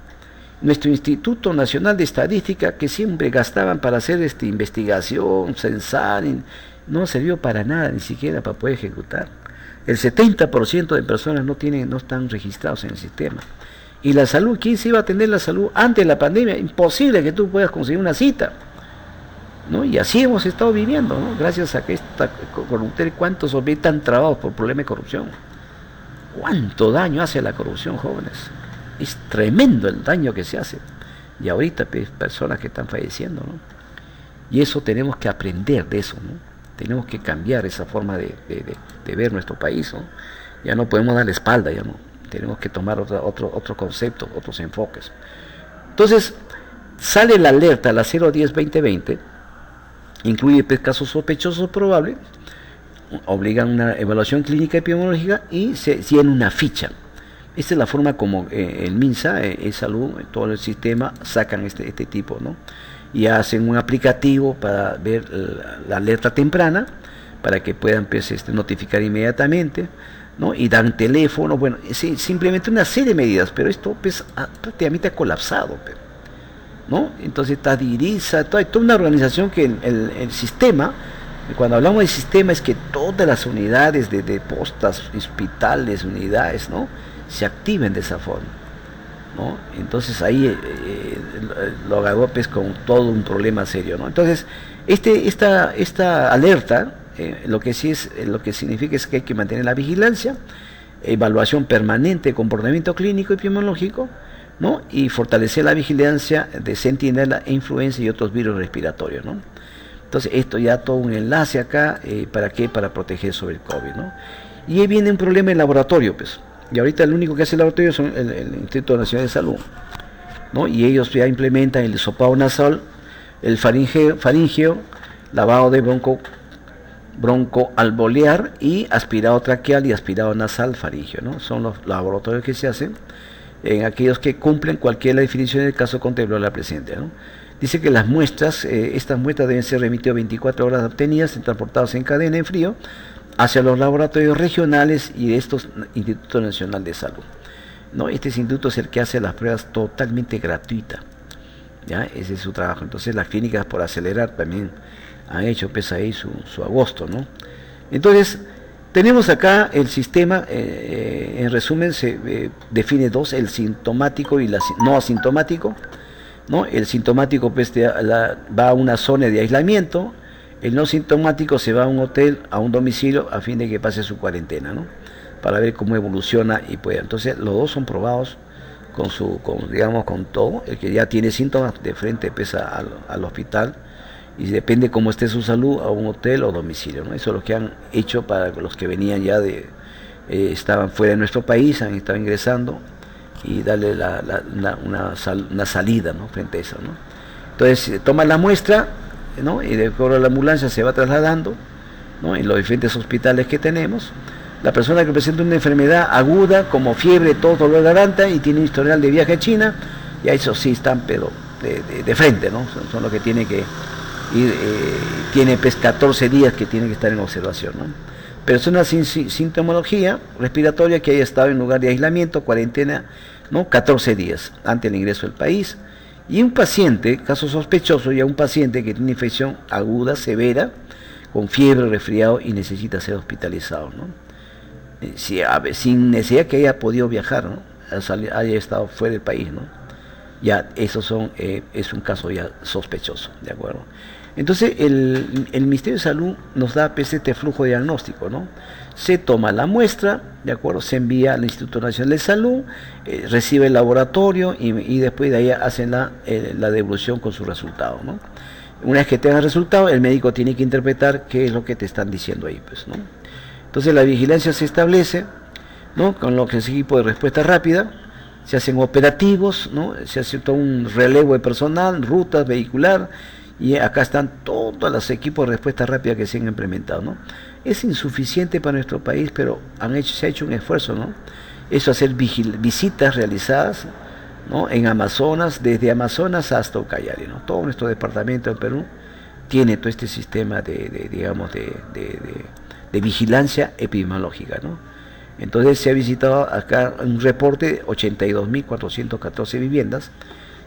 [SPEAKER 1] Nuestro Instituto Nacional de Estadística, que siempre gastaban para hacer investigación, censar, no sirvió para nada, ni siquiera para poder ejecutar. El 70% de personas no están registrados en el sistema. Y la salud, ¿quién se iba a atender la salud antes de la pandemia? Imposible que tú puedas conseguir una cita, ¿no? Y así hemos estado viviendo, ¿no? Gracias a que esta corrupción, ¿cuántos hombres están trabados por problemas de corrupción? ¿Cuánto daño hace la corrupción, jóvenes? Es tremendo el daño que se hace. Y ahorita pues, personas que están falleciendo, ¿no? Y eso tenemos que aprender de eso, ¿no? Tenemos que cambiar esa forma de ver nuestro país, ¿no? Ya no podemos dar la espalda, ya no. Tenemos que tomar otro concepto, otros enfoques. Entonces, sale la alerta, la 010-2020, incluye casos sospechosos probables, obligan una evaluación clínica epidemiológica y se tiene una ficha. Esta es la forma como el MINSA, Salud, todo el sistema, sacan este tipo, ¿no? Y hacen un aplicativo para ver la alerta temprana, para que puedan pues, notificar inmediatamente, ¿no? Y dan teléfono, bueno, simplemente una serie de medidas, pero esto pues, prácticamente ha colapsado, ¿no? Entonces está DIRISA, hay toda una organización que el sistema, cuando hablamos de sistema es que todas las unidades de postas, hospitales, unidades, ¿no? Se activen de esa forma, ¿no? Entonces ahí lo agarró pues, con todo un problema serio, ¿no? Entonces esta alerta lo que significa es que hay que mantener la vigilancia, evaluación permanente de comportamiento clínico y epidemiológico, ¿no? Y fortalecer la vigilancia de centinela e influenza y otros virus respiratorios, ¿no? Entonces esto ya todo un enlace acá, ¿para qué? Para proteger sobre el COVID, ¿no? Y ahí viene un problema en laboratorio, pues. Y ahorita el único que hace el laboratorio es el Instituto Nacional de Salud, ¿no? Y ellos ya implementan el hisopado nasal, el faringeo, lavado de broncoalveolar y aspirado traqueal y aspirado nasal faringeo, ¿no? Son los laboratorios que se hacen en aquellos que cumplen cualquier definición del caso contemplado en la presente, ¿no? Dice que las muestras, estas muestras deben ser remitidas 24 horas obtenidas y transportadas en cadena en frío hacia los laboratorios regionales y de estos Institutos Nacional de Salud, ¿no? Este instituto es el que hace las pruebas totalmente gratuitas, ¿ya? Ese es su trabajo. Entonces las clínicas, por acelerar, también han hecho pues ahí su agosto, ¿no? Entonces tenemos acá el sistema, en resumen se define dos: el sintomático y el no asintomático, ¿no? El sintomático pues va a una zona de aislamiento, el no sintomático se va a un hotel, a un domicilio, a fin de que pase su cuarentena, ¿no? Para ver cómo evoluciona y pueda. Entonces los dos son probados con todo. El que ya tiene síntomas de frente pues al hospital, y depende cómo esté su salud, a un hotel o domicilio, ¿no? Eso es lo que han hecho para los que venían ya estaban fuera de nuestro país, han estado ingresando, y darle una salida, ¿no? Frente a eso, ¿no? Entonces toman la muestra, ¿no? Y de acuerdo a la ambulancia se va trasladando, ¿no? En los diferentes hospitales que tenemos. La persona que presenta una enfermedad aguda como fiebre, tos, dolor de garganta y tiene un historial de viaje a China, y a eso sí están pero de frente, ¿no? Son los que tienen que ir, tiene pues 14 días que tienen que estar en observación, ¿no? Personas sin sintomología respiratoria que haya estado en lugar de aislamiento, cuarentena, ¿no? 14 días antes del ingreso del país. Y un paciente, caso sospechoso, ya un paciente que tiene infección aguda, severa, con fiebre, resfriado y necesita ser hospitalizado, ¿no? Sin necesidad que haya podido viajar, ¿no? Haya estado fuera del país, ¿no? Ya esos es un caso ya sospechoso, ¿de acuerdo? Entonces el Ministerio de Salud nos da pues, este flujo diagnóstico, ¿no? Se toma la muestra, ¿de acuerdo? Se envía al Instituto Nacional de Salud, recibe el laboratorio y después de ahí hacen la devolución con su resultado, ¿no? Una vez que tenga el resultado, el médico tiene que interpretar qué es lo que te están diciendo ahí, pues, ¿no? Entonces la vigilancia se establece, ¿no? Con lo que es equipo de respuesta rápida, se hacen operativos, ¿no? Se hace todo un relevo de personal, rutas, vehicular, y acá están todos los equipos de respuesta rápida que se han implementado, ¿no? Es insuficiente para nuestro país, pero se ha hecho un esfuerzo, ¿no? Eso, hacer visitas realizadas, ¿no? En Amazonas, desde Amazonas hasta Ucayali, ¿no? Todo nuestro departamento de Perú tiene todo este sistema de vigilancia epidemiológica, ¿no? Entonces se ha visitado acá un reporte de 82.414 viviendas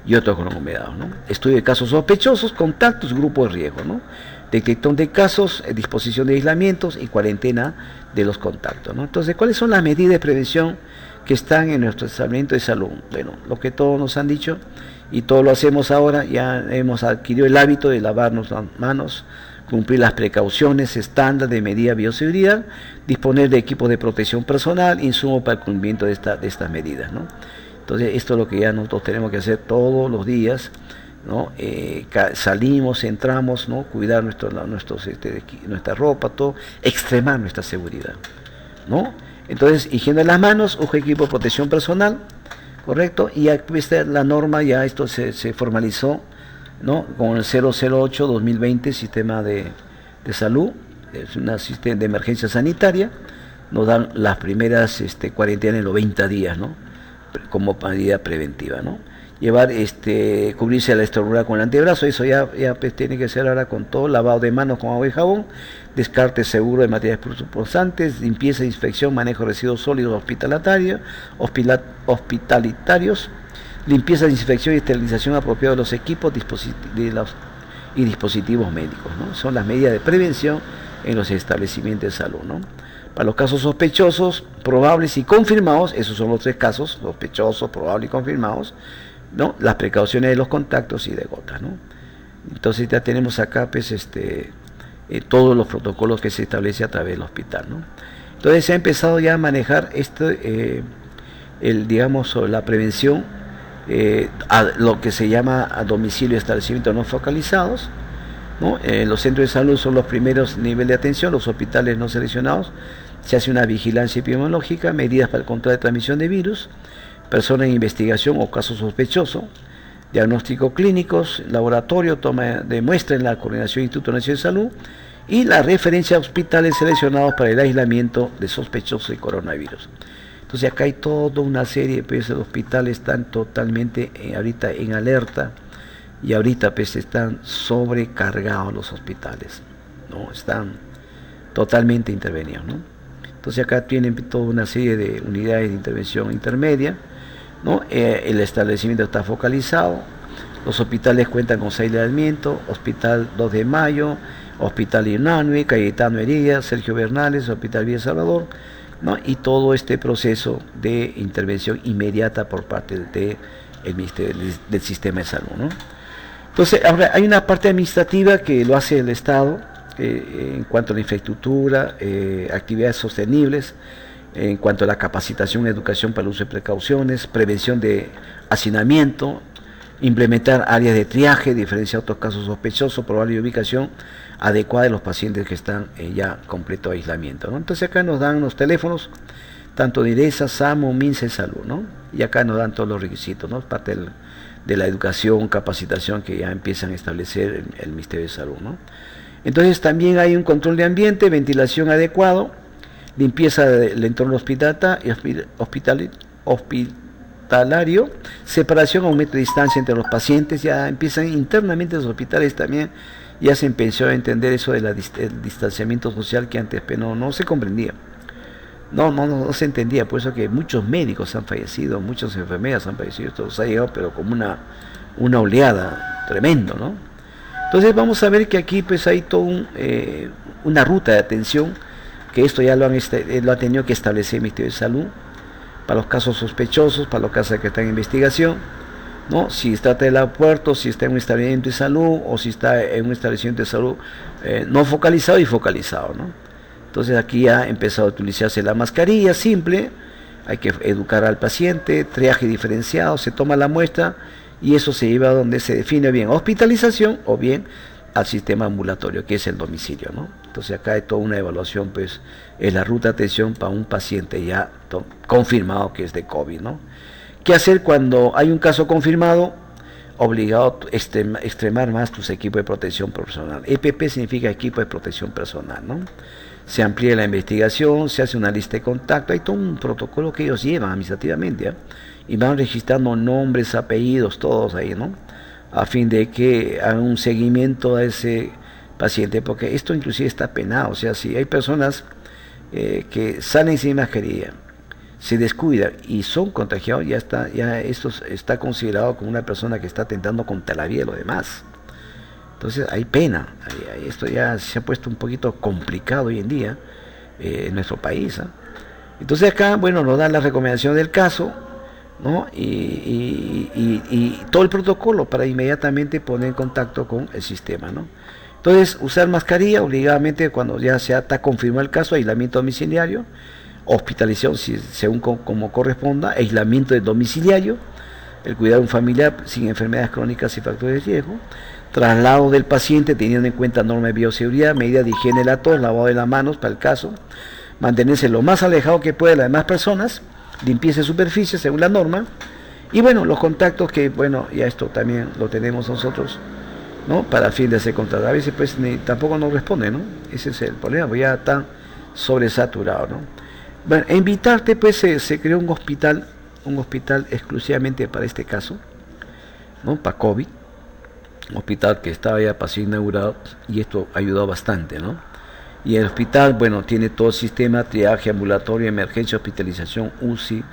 [SPEAKER 1] y otros conglomerados, ¿no? Estudio de casos sospechosos, contactos, grupos de riesgo, ¿no? detección de casos, disposición de aislamientos y cuarentena de los contactos, ¿no? Entonces, ¿cuáles son las medidas de prevención que están en nuestro establecimiento de salud? Bueno, lo que todos nos han dicho y todos lo hacemos ahora, ya hemos adquirido el hábito de lavarnos las manos, cumplir las precauciones estándar de medida de bioseguridad, disponer de equipos de protección personal, insumos para el cumplimiento de estas medidas, ¿no? Entonces, esto es lo que ya nosotros tenemos que hacer todos los días, ¿no? Salimos, entramos, ¿no? Cuidar nuestra ropa, todo, extremar nuestra seguridad, ¿no? Entonces, higiene de las manos, uso de equipo de protección personal, correcto, y ya la norma, ya esto se formalizó, ¿no? Con el 008-2020, sistema de salud, es una sistema de emergencia sanitaria, nos dan las primeras cuarentenas en los 90 días, ¿no? Como medida preventiva, ¿no? Llevar, cubrirse la estradura con el antebrazo, eso ya pues, tiene que ser ahora con todo, lavado de manos con agua y jabón, descarte seguro de materiales punzantes, limpieza, inspección, manejo de residuos sólidos hospitalitarios, limpieza, desinfección y esterilización apropiada de los equipos y dispositivos médicos, ¿no? Son las medidas de prevención en los establecimientos de salud, ¿no? Para los casos sospechosos, probables y confirmados, esos son los tres casos, sospechosos, probables y confirmados, ¿no? Las precauciones de los contactos y de gotas, ¿no? Entonces ya tenemos acá pues, todos los protocolos que se establece a través del hospital, ¿no? Entonces se ha empezado ya a manejar digamos, la prevención, lo que se llama a domicilio establecimientos no focalizados, ¿no? Los centros de salud son los primeros niveles de atención, los hospitales no seleccionados, se hace una vigilancia epidemiológica, medidas para el control de transmisión de virus, personas en investigación o casos sospechosos, diagnósticos clínicos, laboratorio, toma de muestra en la Coordinación Instituto Nacional de Salud y la referencia a hospitales seleccionados para el aislamiento de sospechosos de coronavirus. Entonces acá hay toda una serie pues, de hospitales están totalmente ahorita en alerta y ahorita pues están sobrecargados los hospitales, ¿no? Están totalmente intervenidos, ¿no? Entonces acá tienen toda una serie de unidades de intervención intermedia, ¿no? El establecimiento está focalizado, los hospitales cuentan con 6 aislamientos, Hospital 2 de Mayo, Hospital Inanue, Cayetano Heredia, Sergio Bernales, Hospital Villa Salvador, ¿no? Y todo este proceso de intervención inmediata por parte del Ministerio del Sistema de Salud, ¿no? Entonces, ahora hay una parte administrativa que lo hace el Estado, en cuanto a la infraestructura, actividades sostenibles, en cuanto a la capacitación y educación para el uso de precauciones, prevención de hacinamiento, implementar áreas de triaje, diferenciar otros casos sospechosos, probable ubicación adecuada de los pacientes que están ya completo aislamiento, ¿no? Entonces acá nos dan los teléfonos, tanto de IRESA, SAMU, MINSA y Salud, ¿no? Y acá nos dan todos los requisitos, ¿no? Parte de la educación, capacitación que ya empiezan a establecer el Ministerio de Salud, ¿no? Entonces también hay un control de ambiente, ventilación adecuado, limpieza del entorno hospitalario, separación, aumento de distancia entre los pacientes, ya empiezan internamente los hospitales también, ya se empezó a entender eso del distanciamiento social que antes no se comprendía, no se entendía, por eso que muchos médicos han fallecido, muchas enfermeras han fallecido, esto se ha llegado pero como una oleada tremendo, ¿no? Entonces vamos a ver que aquí pues hay toda una ruta de atención, que esto ya lo ha tenido que establecer el Ministerio de Salud, para los casos sospechosos, para los casos que están en investigación, ¿no? Si se trata del aeropuerto, si está en un establecimiento de salud, o si está en un establecimiento de salud no focalizado y focalizado, ¿no? Entonces aquí ya ha empezado a utilizarse la mascarilla simple, hay que educar al paciente, triaje diferenciado, se toma la muestra, y eso se lleva a donde se define bien hospitalización o bien al sistema ambulatorio, que es el domicilio, ¿no? Entonces acá hay toda una evaluación, pues es la ruta de atención para un paciente ya confirmado que es de COVID, ¿no? ¿Qué hacer cuando hay un caso confirmado? Obligado a extremar más tus equipos de protección personal. EPP significa equipo de protección personal, ¿no? Se amplía la investigación, se hace una lista de contacto, hay todo un protocolo que ellos llevan administrativamente, ¿eh? Y van registrando nombres, apellidos, todos ahí, ¿no? A fin de que hagan un seguimiento a ese paciente, porque esto inclusive está penado, o sea, si hay personas que salen sin mascarilla, se descuidan y son contagiados, ya esto está considerado como una persona que está atentando contra la vida de los demás. Entonces hay pena, esto ya se ha puesto un poquito complicado hoy en día en nuestro país. ¿Ah? Entonces acá, bueno, nos dan la recomendación del caso, ¿no? Y todo el protocolo para inmediatamente poner en contacto con el sistema, ¿no? Entonces, usar mascarilla obligadamente cuando ya se está confirmado el caso, aislamiento domiciliario, hospitalización según como corresponda, aislamiento de domiciliario, el cuidado de un familiar sin enfermedades crónicas y factores de riesgo, traslado del paciente teniendo en cuenta normas de bioseguridad, medidas de higiene de la tos, lavado de las manos para el caso, mantenerse lo más alejado que puede de las demás personas, limpieza de superficie según la norma, y bueno, los contactos que, bueno, ya esto también lo tenemos nosotros, ¿no? Para fin de hacer contrato. A veces pues tampoco nos responde, ¿no? Ese es el problema, pues ya está sobresaturado, ¿no? Bueno, en Vitarte pues se creó un hospital exclusivamente para este caso, ¿no? Para COVID, un hospital que estaba ya para ser inaugurado y esto ayudó bastante, ¿no? Y el hospital, bueno, tiene todo el sistema, triaje, ambulatorio, emergencia, hospitalización, UCI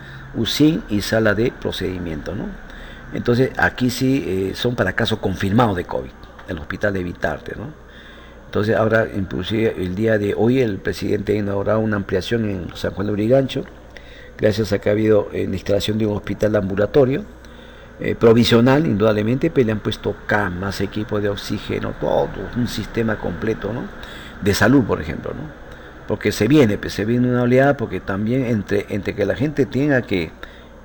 [SPEAKER 1] y sala de procedimiento, ¿no? Entonces, aquí sí son para casos confirmados de COVID, el hospital de Vitarte, ¿no? Entonces, ahora, inclusive, el día de hoy, el presidente ha inaugurado una ampliación en San Juan de Lurigancho, gracias a que ha habido la instalación de un hospital ambulatorio, provisional, indudablemente, pero le han puesto camas, equipos de oxígeno, todo un sistema completo, ¿no? De salud, por ejemplo, ¿no? Porque se viene una oleada, porque también entre que la gente tenga que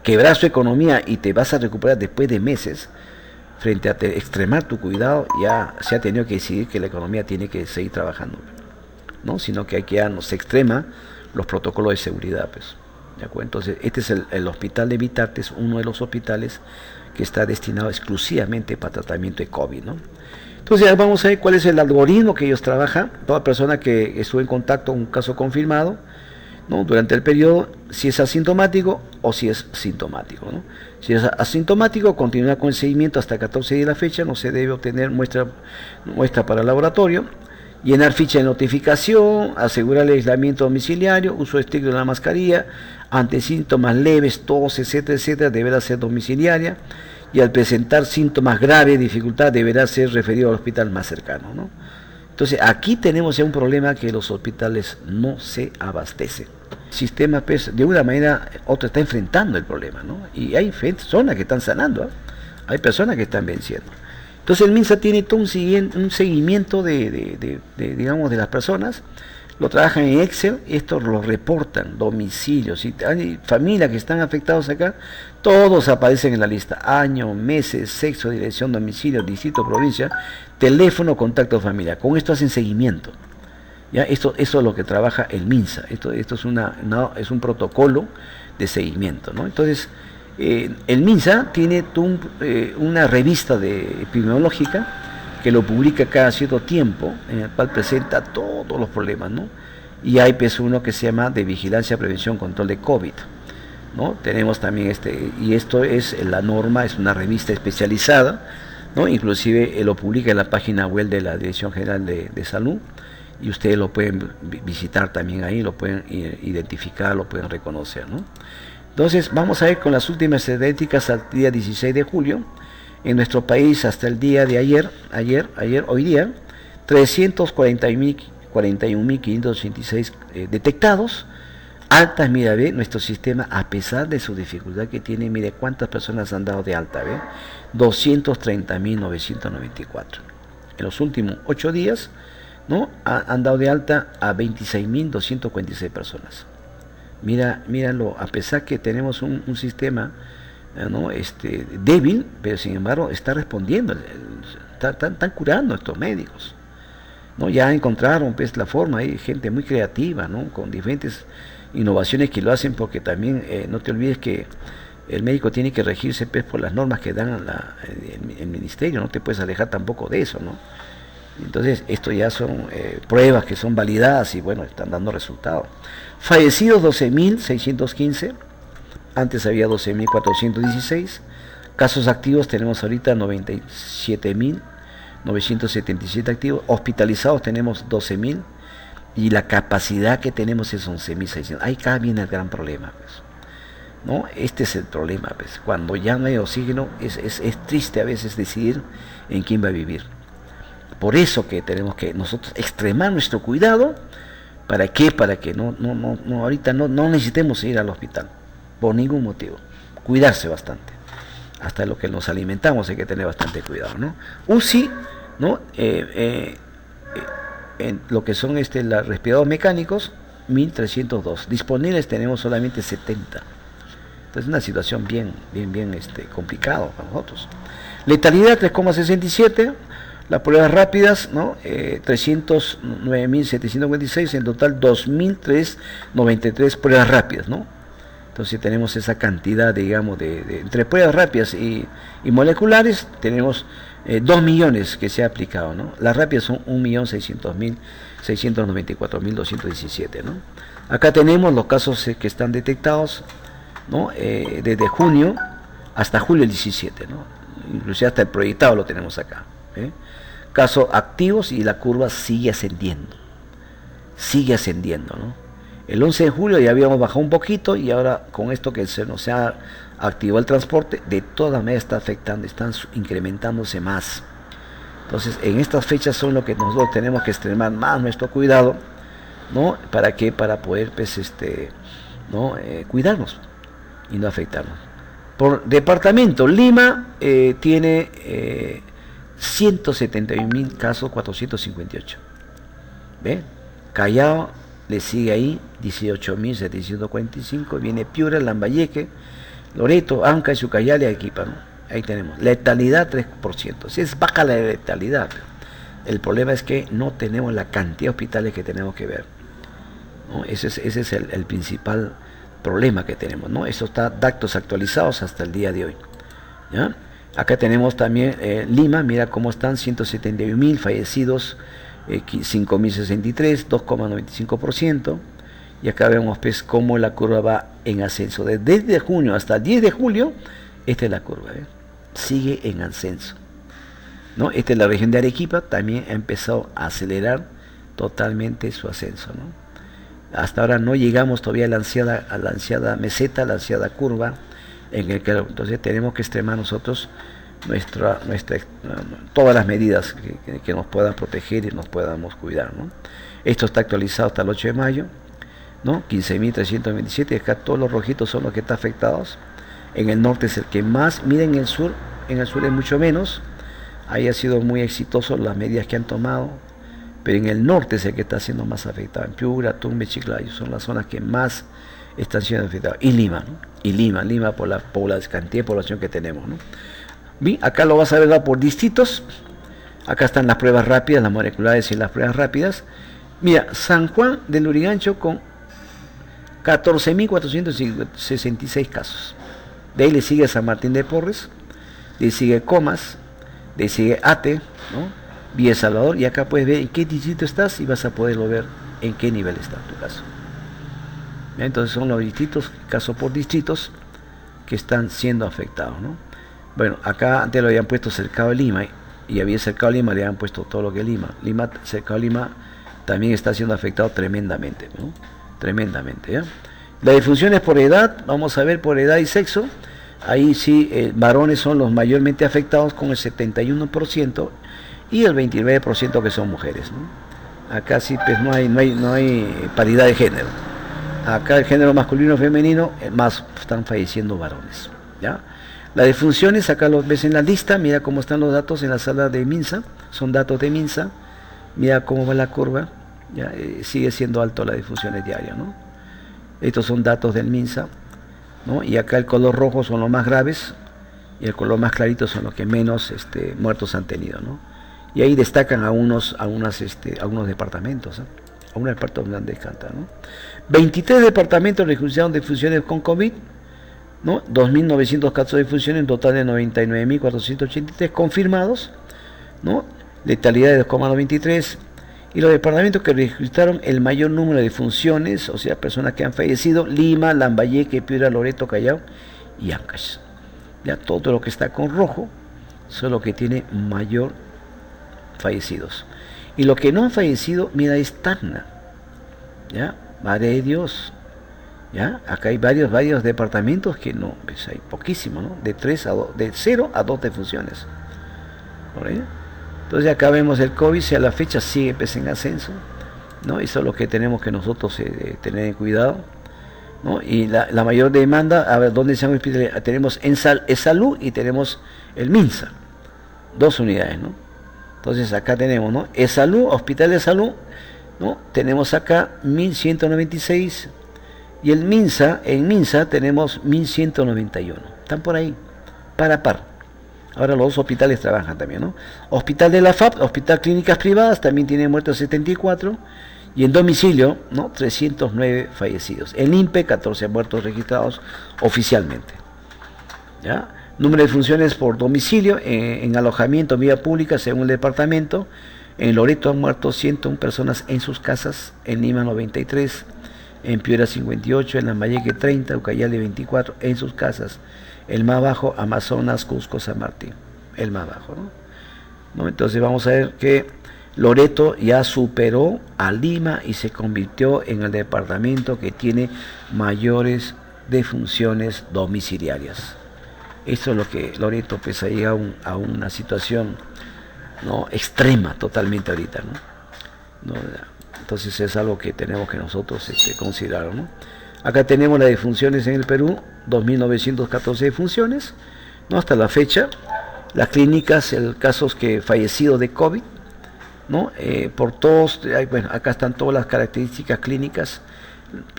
[SPEAKER 1] quebrar su economía y te vas a recuperar después de meses, frente a extremar tu cuidado, ya se ha tenido que decidir que la economía tiene que seguir trabajando, ¿no? Sino que hay que ya no se extrema los protocolos de seguridad, pues. ¿De acuerdo? Entonces, este es el hospital de Vitarte, es uno de los hospitales que está destinado exclusivamente para tratamiento de COVID, ¿no? Entonces vamos a ver cuál es el algoritmo que ellos trabajan. Toda persona que estuvo en contacto con un caso confirmado, ¿no? Durante el periodo, si es asintomático o si es sintomático, ¿no? Si es asintomático, continúa con el seguimiento hasta 14 días de la fecha, no se debe obtener muestra para el laboratorio, llenar ficha de notificación, asegurar el aislamiento domiciliario, uso estricto de la mascarilla, ante síntomas leves, tos, etcétera, etcétera, deberá ser domiciliaria, y al presentar síntomas graves, dificultad, deberá ser referido al hospital más cercano, ¿no? Entonces aquí tenemos ya un problema que los hospitales no se abastecen. El sistema, pues, de una manera u otra está enfrentando el problema, ¿no? Y hay personas que están sanando, ¿eh? Hay personas que están venciendo. Entonces el MINSA tiene todo un seguimiento digamos, de las personas, lo trabajan en Excel, esto lo reportan, domicilios, si hay familias que están afectados acá, todos aparecen en la lista, año, meses, sexo, dirección, domicilio, distrito, provincia, teléfono, contacto familiar. Con esto hacen seguimiento. ¿Ya? Eso es lo que trabaja el MINSA, esto es un protocolo de seguimiento, ¿no? Entonces, el MINSA tiene una revista epidemiológica que lo publica cada cierto tiempo, en el cual presenta todos los problemas, ¿no? Y hay pues uno que se llama de vigilancia, prevención, control de COVID, ¿no? Tenemos también y esto es la norma, es una revista especializada, ¿no? Inclusive lo publica en la página web de la Dirección General de Salud, y ustedes lo pueden visitar también ahí, lo pueden identificar, lo pueden reconocer, ¿no? Entonces vamos a ver con las últimas estadísticas al día 16 de julio, en nuestro país hasta el día de hoy día, 341.586 detectados, altas, mira, ve, nuestro sistema, a pesar de su dificultad que tiene, mire cuántas personas han dado de alta, ve, 230.994. En los últimos 8 días, ¿no? Han dado de alta a 26.246 personas. Míralo, a pesar que tenemos un sistema, ¿no? Débil, pero sin embargo está respondiendo, están curando a estos médicos, ¿no? Ya encontraron pues la forma, hay gente muy creativa, ¿no? Con diferentes innovaciones que lo hacen, porque también no te olvides que el médico tiene que regirse pues por las normas que dan el ministerio, no te puedes alejar tampoco de eso, ¿no? Entonces esto ya son pruebas que son validadas y bueno, están dando resultados. Fallecidos 12.615, antes había 12.416, casos activos tenemos ahorita 97.977 activos, hospitalizados tenemos 12.000 y la capacidad que tenemos es 11.600. Ahí acá viene el gran problema, pues, ¿no? Este es el problema, pues, cuando ya no hay oxígeno es triste a veces decidir en quién va a vivir. Por eso que tenemos que nosotros extremar nuestro cuidado. ¿Para qué? Para que ahorita no necesitemos ir al hospital, por ningún motivo. Cuidarse bastante. Hasta lo que nos alimentamos hay que tener bastante cuidado, ¿no? UCI, ¿no? En lo que son los respiradores mecánicos, 1302. Disponibles tenemos solamente 70. Entonces es una situación bien complicada para nosotros. Letalidad 3,67. Las pruebas rápidas, ¿no? 309.756, en total 2.393 pruebas rápidas, ¿no? Entonces tenemos esa cantidad, digamos, entre pruebas rápidas y moleculares, tenemos 2 millones que se ha aplicado, ¿no? Las rápidas son 1.694.217, ¿no? Acá tenemos los casos que están detectados, ¿no? Desde junio hasta julio del 17, ¿no? Inclusive hasta el proyectado lo tenemos acá, ¿eh? Casos activos y la curva sigue ascendiendo, ¿no? El 11 de julio ya habíamos bajado un poquito y ahora con esto que se nos ha activado el transporte, de todas maneras está afectando, están incrementándose más. Entonces en estas fechas son lo que nosotros tenemos que extremar más nuestro cuidado, ¿no? ¿Para qué? Para poder cuidarnos y no afectarnos. Por departamento, Lima tiene 171.000 casos, 458. ¿Ve? Callao le sigue ahí, 18.745. Viene Piura, Lambayeque, Loreto, Anca, Ucayali y Arequipa, ¿no? Ahí tenemos. Letalidad 3%. Si es baja la letalidad, el problema es que no tenemos la cantidad de hospitales que tenemos que ver, ¿no? Ese es el principal problema que tenemos, ¿no? Eso está datos actualizados hasta el día de hoy, ¿ya? Acá tenemos también Lima, mira cómo están, 171.000 fallecidos, 5.063, 2,95%. Y acá vemos pues cómo la curva va en ascenso. Desde junio hasta el 10 de julio, esta es la curva, ¿eh? Sigue en ascenso, ¿no? Esta es la región de Arequipa, también ha empezado a acelerar totalmente su ascenso, ¿no? Hasta ahora no llegamos todavía a la ansiada meseta, la ansiada curva, entonces tenemos que extremar nosotros todas las medidas que nos puedan proteger y nos podamos cuidar, ¿no? Esto está actualizado hasta el 8 de mayo, ¿no? 15.327, acá todos los rojitos son los que están afectados. En el norte es el que más, miren en el sur es mucho menos. Ahí ha sido muy exitoso las medidas que han tomado, pero en el norte es el que está siendo más afectado. En Piura, Tumbes, Chiclayo son las zonas que más están siendo afectadas. Y Lima, ¿no? Y Lima por la cantidad de población que tenemos, ¿no? Bien, acá lo vas a ver por distritos. Acá están las pruebas rápidas, las moleculares y las pruebas rápidas. Mira, San Juan del Lurigancho con 14.466 casos. De ahí le sigue San Martín de Porres, le sigue Comas, le sigue Ate, ¿no? Villa Salvador, y acá puedes ver en qué distrito estás y vas a poderlo ver en qué nivel está tu caso. Entonces son los distritos, caso por distritos, que están siendo afectados, ¿no? Bueno, acá antes lo habían puesto Cercado de Lima, y había Cercado de Lima, le habían puesto todo lo que es Lima. Cercado de Lima también está siendo afectado tremendamente, ¿no? Tremendamente, ¿ya? Las defunciones por edad, vamos a ver por edad y sexo. Ahí sí, varones son los mayormente afectados con el 71% y el 29% que son mujeres, ¿no? Acá sí pues no hay paridad de género. Acá el género masculino y femenino más están falleciendo varones, ¿ya? Las defunciones, acá los ves en la lista, mira cómo están los datos en la sala de Minsa, son datos de Minsa, mira cómo va la curva, ¿ya? Sigue siendo alto las defunciones diarias, ¿no? Estos son datos del Minsa, ¿no? Y acá el color rojo son los más graves y el color más clarito son los que menos muertos han tenido, ¿no? Y ahí destacan algunos departamentos, ¿eh? Algunos departamentos donde descantan, ¿no? 23 departamentos registraron defunciones con COVID, ¿no? 2.900 casos de defunción, en total de 99.483 confirmados, ¿no? Letalidad de 2,93. Y los departamentos que registraron el mayor número de defunciones, o sea, personas que han fallecido: Lima, Lambayeque, Piura, Loreto, Callao y Ancash. Ya todo lo que está con rojo son los que tiene mayor fallecidos. Y lo que no han fallecido, mira, es Tacna, ¿ya? Madre de Dios, ¿ya? Acá hay varios departamentos que no, pues hay poquísimo, ¿no? De 0 a 2 defunciones. ¿Por ahí? Entonces acá vemos el COVID, si a la fecha sigue pues, en ascenso, ¿no? Eso es lo que tenemos que nosotros tener en cuidado, ¿no? Y la mayor demanda, a ver, ¿dónde se llama hospital? Tenemos en Salud y tenemos el MINSA, 2 unidades, ¿no? Entonces acá tenemos, ¿no? Salud, Hospital de Salud, ¿no? Tenemos acá 1196 y el MINSA, en MINSA tenemos 1191, están por ahí, par a par. Ahora los 2 hospitales trabajan también, ¿no? Hospital de la FAP, Hospital Clínicas Privadas, también tiene muertos 74, y en domicilio, ¿no? 309 fallecidos. En INPE, 14 muertos registrados oficialmente. ¿Ya? Número de funciones por domicilio, en alojamiento en vía pública, según el departamento. En Loreto han muerto 101 personas en sus casas, en Lima 93, en Piura 58, en Lambayeque 30, Ucayali 24, en sus casas. El más bajo, Amazonas, Cusco, San Martín, el más bajo, ¿no? Entonces vamos a ver que Loreto ya superó a Lima y se convirtió en el departamento que tiene mayores defunciones domiciliarias. Esto es lo que Loreto pues ha llegado a una situación, ¿no? Extrema totalmente ahorita, ¿no? Entonces es algo que tenemos que nosotros considerar, ¿no? Acá tenemos las defunciones en el Perú, 2.914 defunciones, ¿no? Hasta la fecha. Las clínicas, el casos que fallecidos de COVID, ¿no? Por todos, bueno, acá están todas las características clínicas.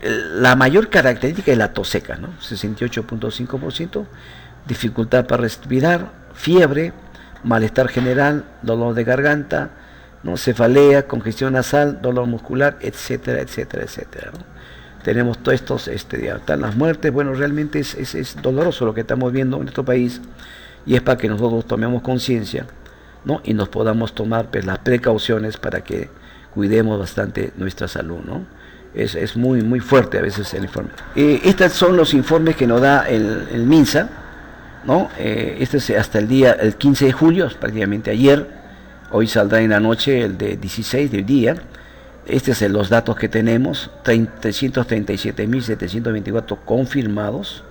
[SPEAKER 1] La mayor característica es la tos seca, ¿no? 68.5%, dificultad para respirar, fiebre, malestar general, dolor de garganta, ¿no? Cefalea, congestión nasal, dolor muscular, etcétera, etcétera, etcétera, ¿no? Tenemos todos estos, están las muertes. Bueno, realmente es doloroso lo que estamos viendo en nuestro país, y es para que nosotros tomemos conciencia, ¿no? Y nos podamos tomar pues, las precauciones para que cuidemos bastante nuestra salud, ¿no? Es muy, muy fuerte a veces el informe. Estos son los informes que nos da el MINSA, ¿no? Este es hasta el 15 de julio, prácticamente ayer. Hoy saldrá en la noche el de 16 del día. Estos son los datos que tenemos: 337.724 confirmados,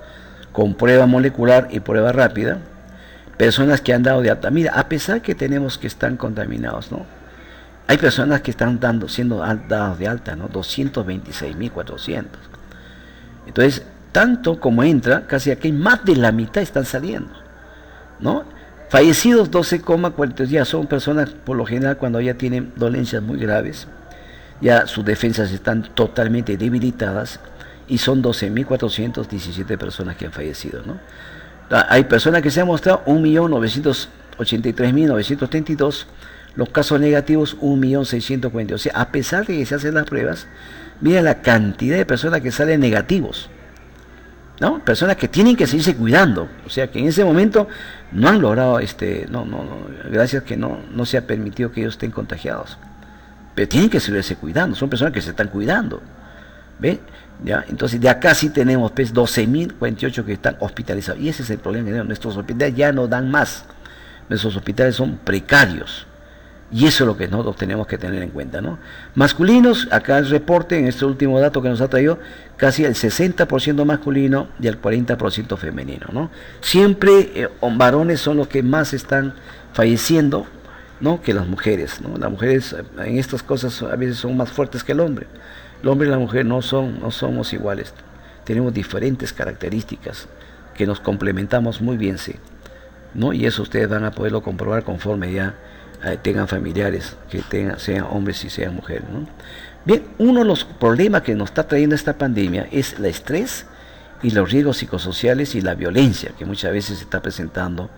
[SPEAKER 1] con prueba molecular y prueba rápida. Personas que han dado de alta. Mira, a pesar que tenemos que están contaminados, ¿no? Hay personas que están siendo dadas de alta, ¿no? 226.400. Entonces, tanto como entra, casi aquí más de la mitad están saliendo, ¿no? Fallecidos 12,42, ya son personas por lo general cuando ya tienen dolencias muy graves, ya sus defensas están totalmente debilitadas, y son 12.417 personas que han fallecido, ¿no? Hay personas que se han mostrado 1.983.932, los casos negativos 1.640.000. O sea, a pesar de que se hacen las pruebas, mira la cantidad de personas que salen negativos, ¿no? Personas que tienen que seguirse cuidando, o sea que en ese momento no han logrado, gracias que no se ha permitido que ellos estén contagiados, pero tienen que seguirse cuidando, son personas que se están cuidando, ¿ve? ¿Ya? Entonces de acá sí tenemos pues 12.048 que están hospitalizados, y ese es el problema que tenemos. Nuestros hospitales ya no dan más, nuestros hospitales son precarios, y eso es lo que nosotros tenemos que tener en cuenta, ¿no? Masculinos, acá el reporte, en este último dato que nos ha traído, casi el 60% masculino y el 40% femenino, ¿no? Siempre varones son los que más están falleciendo, ¿no? Que las mujeres, ¿no? Las mujeres en estas cosas a veces son más fuertes que el hombre. El hombre y la mujer no somos iguales, tenemos diferentes características que nos complementamos muy bien, sí, ¿no? Y eso ustedes van a poderlo comprobar conforme ya tengan familiares, que sean hombres y sean mujeres, ¿no? Bien, uno de los problemas que nos está trayendo esta pandemia es el estrés y los riesgos psicosociales y la violencia que muchas veces se está presentando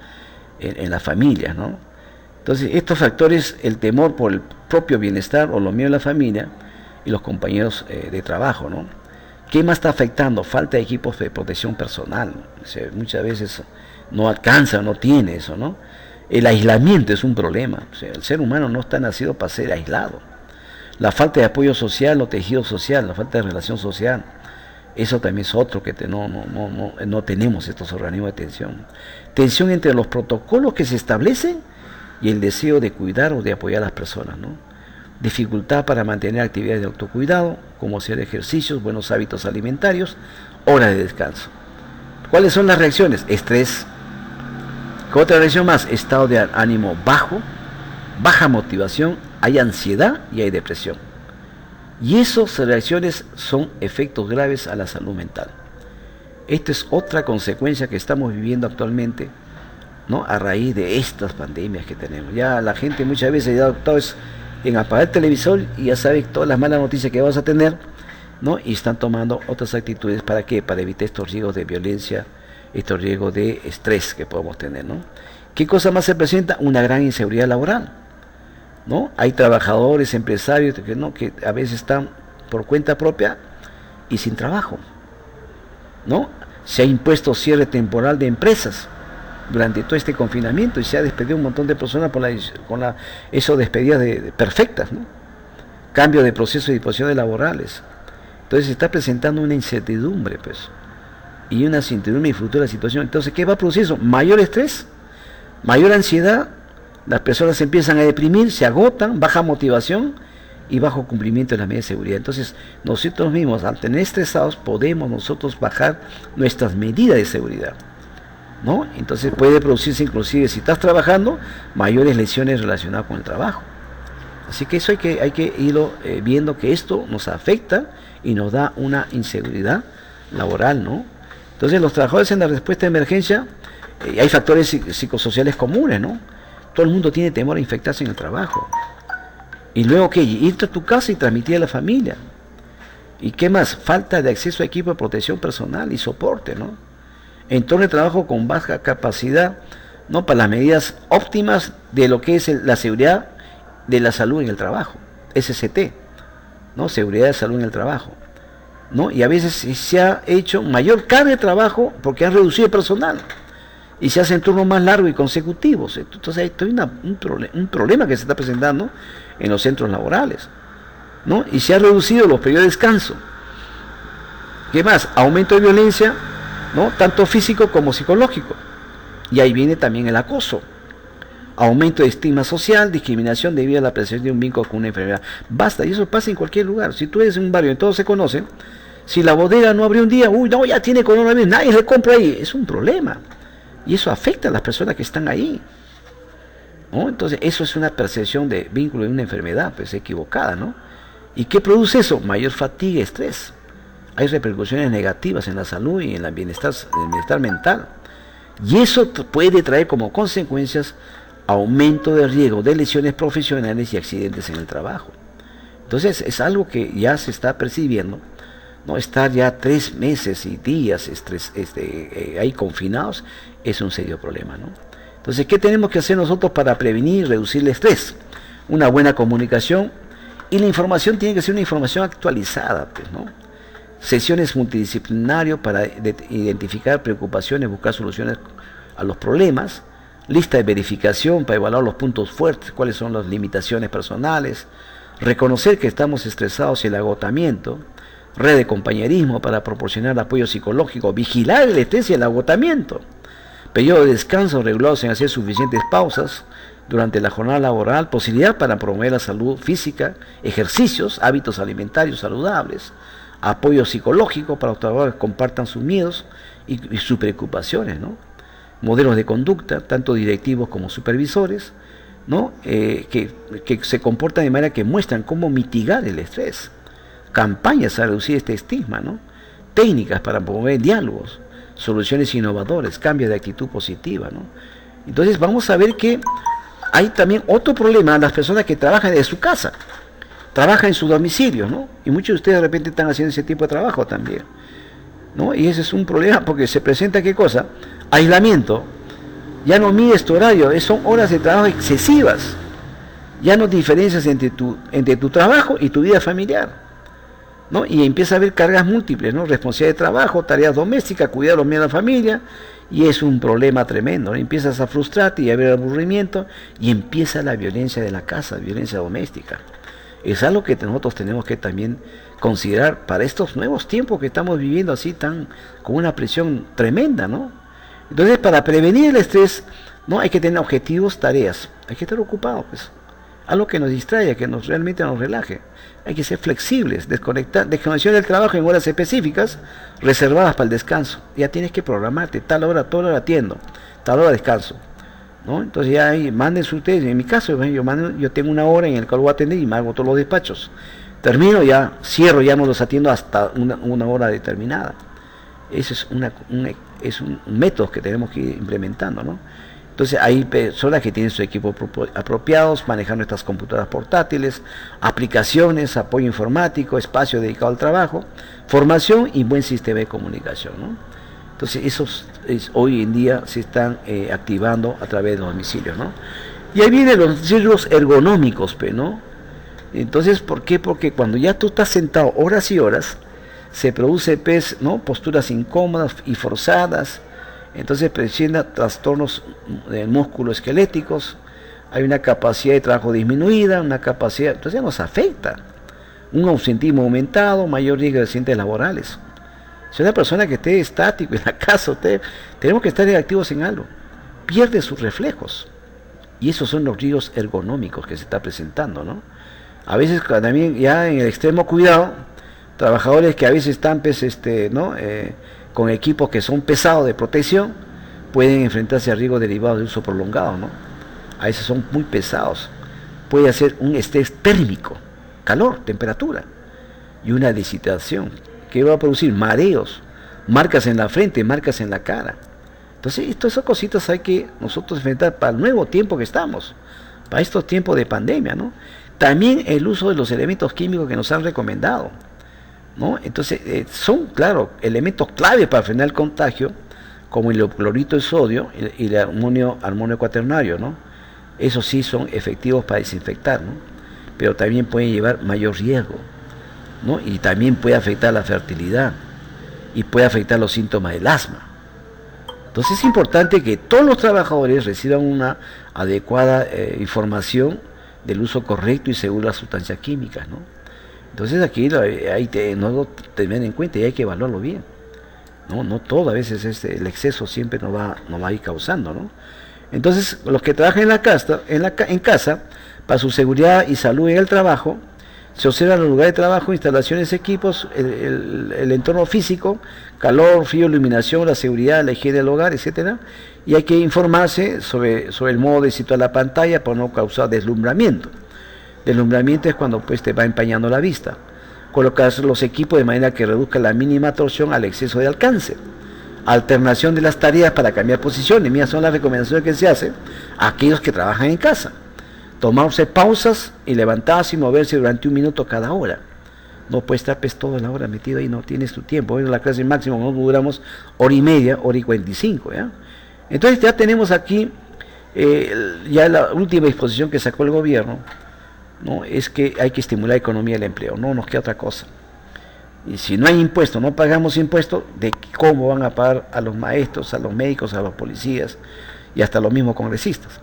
[SPEAKER 1] en la familia, ¿no? Entonces, estos factores, el temor por el propio bienestar o lo mío de la familia y los compañeros de trabajo, ¿no? ¿Qué más está afectando? Falta de equipos de protección personal, ¿no? O sea, muchas veces no alcanza, no tiene eso, ¿no? El aislamiento es un problema, o sea, el ser humano no está nacido para ser aislado. La falta de apoyo social o tejido social, la falta de relación social, eso también es otro que no tenemos estos organismos de tensión. Tensión entre los protocolos que se establecen y el deseo de cuidar o de apoyar a las personas, ¿no? Dificultad para mantener actividades de autocuidado, como hacer ejercicios, buenos hábitos alimentarios, horas de descanso. ¿Cuáles son las reacciones? Estrés. ¿Qué otra reacción más? Estado de ánimo bajo, baja motivación, hay ansiedad y hay depresión. Y esas reacciones son efectos graves a la salud mental. Esta es otra consecuencia que estamos viviendo actualmente, ¿no? A raíz de estas pandemias que tenemos. Ya la gente muchas veces ya ha optado en apagar el televisor y ya sabe todas las malas noticias que vas a tener, ¿no? Y están tomando otras actitudes. ¿Para qué? Para evitar estos riesgos de violencia, estos riesgos de estrés que podemos tener, ¿no? ¿Qué cosa más se presenta? Una gran inseguridad laboral, ¿no? Hay trabajadores, empresarios que, ¿no?, que a veces están por cuenta propia y sin trabajo, ¿no? Se ha impuesto cierre temporal de empresas durante todo este confinamiento y se ha despedido un montón de personas eso despedidas perfectas, ¿no? Cambio de procesos y disposiciones laborales. Entonces se está presentando una incertidumbre, pues, y una incertidumbre y futura situación. Entonces, ¿qué va a producir eso? Mayor estrés, mayor ansiedad, las personas se empiezan a deprimir, se agotan, baja motivación y bajo cumplimiento de las medidas de seguridad. Entonces, nosotros mismos, al tener estresados, podemos nosotros bajar nuestras medidas de seguridad, ¿no? Entonces puede producirse, inclusive si estás trabajando, mayores lesiones relacionadas con el trabajo. Así que eso hay que irlo viendo, que esto nos afecta y nos da una inseguridad laboral, ¿no? Entonces los trabajadores en la respuesta de emergencia, hay factores psicosociales comunes, ¿no? Todo el mundo tiene temor a infectarse en el trabajo. Y luego, ¿qué? Irte a tu casa y transmitir a la familia. ¿Y qué más? Falta de acceso a equipo de protección personal y soporte, ¿no? Entorno de trabajo con baja capacidad, ¿no?, para las medidas óptimas de lo que es la seguridad de la salud en el trabajo, SCT, ¿no? Seguridad de salud en el trabajo, ¿no? Y a veces se ha hecho mayor carga de trabajo porque han reducido el personal y se hacen turnos más largos y consecutivos. Entonces hay un problema que se está presentando en los centros laborales, ¿no? Y se ha reducido los periodos de descanso. ¿Qué más? Aumento de violencia, ¿no?, tanto físico como psicológico. Y ahí viene también el acoso. Aumento de estigma social, discriminación debido a la presencia de un vínculo con una enfermedad. Basta, y eso pasa en cualquier lugar. Si tú eres en un barrio y todos se conocen, si la bodega no abrió un día, uy, no, ya tiene coronavirus, nadie le compra ahí. Es un problema. Y eso afecta a las personas que están ahí, ¿no? Entonces, eso es una percepción de vínculo de una enfermedad, pues equivocada, ¿no? ¿Y qué produce eso? Mayor fatiga y estrés. Hay repercusiones negativas en la salud y en el bienestar mental. Y eso puede traer como consecuencias aumento de riesgo de lesiones profesionales y accidentes en el trabajo. Entonces, es algo que ya se está percibiendo, ¿no? Estar ya 3 meses y días ahí confinados es un serio problema, ¿no? Entonces, ¿qué tenemos que hacer nosotros para prevenir y reducir el estrés? Una buena comunicación, y la información tiene que ser una información actualizada, pues, ¿no? Sesiones multidisciplinarias para identificar preocupaciones, buscar soluciones a los problemas, lista de verificación para evaluar los puntos fuertes, cuáles son las limitaciones personales, reconocer que estamos estresados y el agotamiento, red de compañerismo para proporcionar apoyo psicológico, vigilar el estrés y el agotamiento, periodo de descanso regulados en hacer suficientes pausas durante la jornada laboral, posibilidad para promover la salud física, ejercicios, hábitos alimentarios saludables, apoyo psicológico para que los trabajadores compartan sus miedos y sus preocupaciones, ¿no? Modelos de conducta, tanto directivos como supervisores, ¿no? Que se comportan de manera que muestran cómo mitigar el estrés, campañas a reducir este estigma, ¿no? Técnicas para promover diálogos, soluciones innovadoras, cambios de actitud positiva, ¿no? Entonces vamos a ver que hay también otro problema, las personas que trabajan desde su casa, trabajan en su domicilio, ¿no? Y muchos de ustedes de repente están haciendo ese tipo de trabajo también, ¿no? Y ese es un problema porque se presenta, ¿qué cosa? Aislamiento. Ya no mides tu horario, son horas de trabajo excesivas. Ya no diferencias entre tu trabajo y tu vida familiar, ¿no? Y empieza a haber cargas múltiples, ¿no? Responsabilidad de trabajo, tareas domésticas, cuidar los miembros de la familia, y es un problema tremendo, ¿no? Empiezas a frustrarte y a haber aburrimiento, y empieza la violencia de la casa, violencia doméstica. Es algo que nosotros tenemos que también considerar para estos nuevos tiempos que estamos viviendo así con una presión tremenda, ¿no? Entonces, para prevenir el estrés, ¿no?, hay que tener objetivos, tareas, hay que estar ocupados, pues. Algo que nos distraiga, que realmente nos relaje. Hay que ser flexibles, desconexión del trabajo en horas específicas, reservadas para el descanso. Ya tienes que programarte, tal hora atiendo, tal hora descanso. ¿no? Entonces ya ahí, mándense ustedes, en mi caso, yo tengo una hora en la cual voy a atender y me hago todos los despachos. Termino, ya cierro, ya no los atiendo hasta una hora determinada. Ese es un método que tenemos que ir implementando, ¿no? Entonces hay personas que tienen su equipo apropiados, manejar nuestras computadoras portátiles, aplicaciones, apoyo informático, espacio dedicado al trabajo, formación y buen sistema de comunicación, ¿no? Entonces hoy en día se están activando a través de los domicilios, ¿no? Y ahí vienen los riesgos ergonómicos, ¿no? Entonces, ¿por qué? Porque cuando ya tú estás sentado horas y horas, se produce, ¿no?, posturas incómodas y forzadas. Entonces presenta trastornos musculoesqueléticos, hay una capacidad de trabajo disminuida, entonces ya nos afecta. Un ausentismo aumentado, mayor riesgo de accidentes laborales. Si una persona que esté estático en la casa, tenemos que estar activos en algo, pierde sus reflejos. Y esos son los riesgos ergonómicos que se está presentando, ¿no? A veces también ya en el extremo cuidado, trabajadores que a veces están con equipos que son pesados de protección, pueden enfrentarse a riesgos derivados de uso prolongado, ¿no? A veces son muy pesados. Puede hacer un estrés térmico, calor, temperatura, y una deshidratación, que va a producir mareos, marcas en la frente, marcas en la cara. Entonces, todas esas cositas hay que nosotros enfrentar para el nuevo tiempo que estamos, para estos tiempos de pandemia, ¿no? También el uso de los elementos químicos que nos han recomendado, ¿no? Entonces, son, claro, elementos clave para frenar el contagio, como el clorito de sodio y el amonio cuaternario, ¿no? Esos sí son efectivos para desinfectar, ¿no? Pero también pueden llevar mayor riesgo, ¿no? Y también puede afectar la fertilidad y puede afectar los síntomas del asma. Entonces es importante que todos los trabajadores reciban una adecuada información del uso correcto y seguro de las sustancias químicas, ¿no? Entonces aquí no lo tener en cuenta y hay que evaluarlo bien. No todo, a veces el exceso siempre nos va a ir causando, ¿no? Entonces los que trabajan en casa, para su seguridad y salud en el trabajo, se observan los lugares de trabajo, instalaciones, equipos, el entorno físico, calor, frío, iluminación, la seguridad, la higiene del hogar, etcétera. Y hay que informarse sobre el modo de situar la pantalla para no causar deslumbramiento. Deslumbramiento es cuando te va empañando la vista. Colocar los equipos de manera que reduzca la mínima torsión al exceso de alcance. Alternación de las tareas para cambiar posiciones. Mías son las recomendaciones que se hacen a aquellos que trabajan en casa. Tomarse pausas y levantarse y moverse durante 1 minuto cada hora. No puede estar toda la hora metido ahí, no tienes tu tiempo. Hoy en la clase máxima no duramos 1:30, 1:45, ¿ya? Entonces ya tenemos aquí, ya la última disposición que sacó el gobierno, ¿no? Es que hay que estimular la economía del empleo, no nos queda otra cosa. Y si no hay impuestos, no pagamos impuestos, ¿de cómo van a pagar a los maestros, a los médicos, a los policías y hasta los mismos congresistas?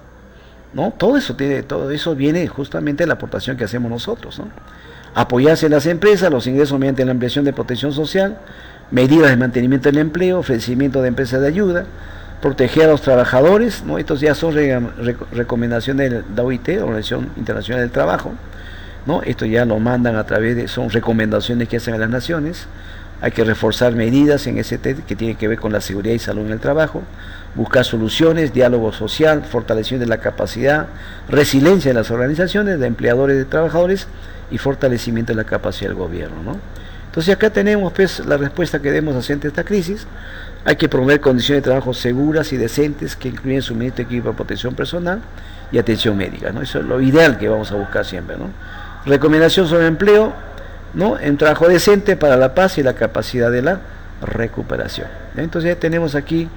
[SPEAKER 1] ¿No? Todo eso viene justamente de la aportación que hacemos nosotros, ¿no? Apoyarse en las empresas, los ingresos mediante la ampliación de protección social, medidas de mantenimiento del empleo, ofrecimiento de empresas de ayuda, proteger a los trabajadores, ¿no? Estos ya son recomendaciones de la OIT, Organización Internacional del Trabajo, ¿no? Esto ya lo mandan a través son recomendaciones que hacen a las naciones. Hay que reforzar medidas en ese tema que tiene que ver con la seguridad y salud en el trabajo, buscar soluciones, diálogo social, fortalecimiento de la capacidad, resiliencia de las organizaciones, de empleadores y de trabajadores y fortalecimiento de la capacidad del gobierno, ¿no? Entonces acá tenemos la respuesta que debemos hacer ante esta crisis. Hay que promover condiciones de trabajo seguras y decentes que incluyen suministro de equipo de protección personal y atención médica, ¿no? Eso es lo ideal que vamos a buscar siempre, ¿no? Recomendación sobre empleo, ¿no? Un trabajo decente para la paz y la capacidad de la recuperación. Entonces ya tenemos aquí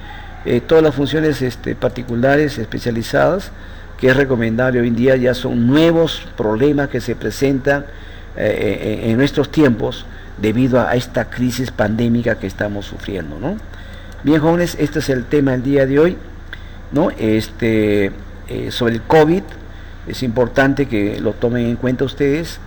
[SPEAKER 1] todas las funciones particulares, especializadas, que es recomendable hoy en día. Ya son nuevos problemas que se presentan en nuestros tiempos debido a esta crisis pandémica que estamos sufriendo, ¿no? Bien, jóvenes, este es el tema del día de hoy, ¿no? Sobre el COVID. Es importante que lo tomen en cuenta ustedes.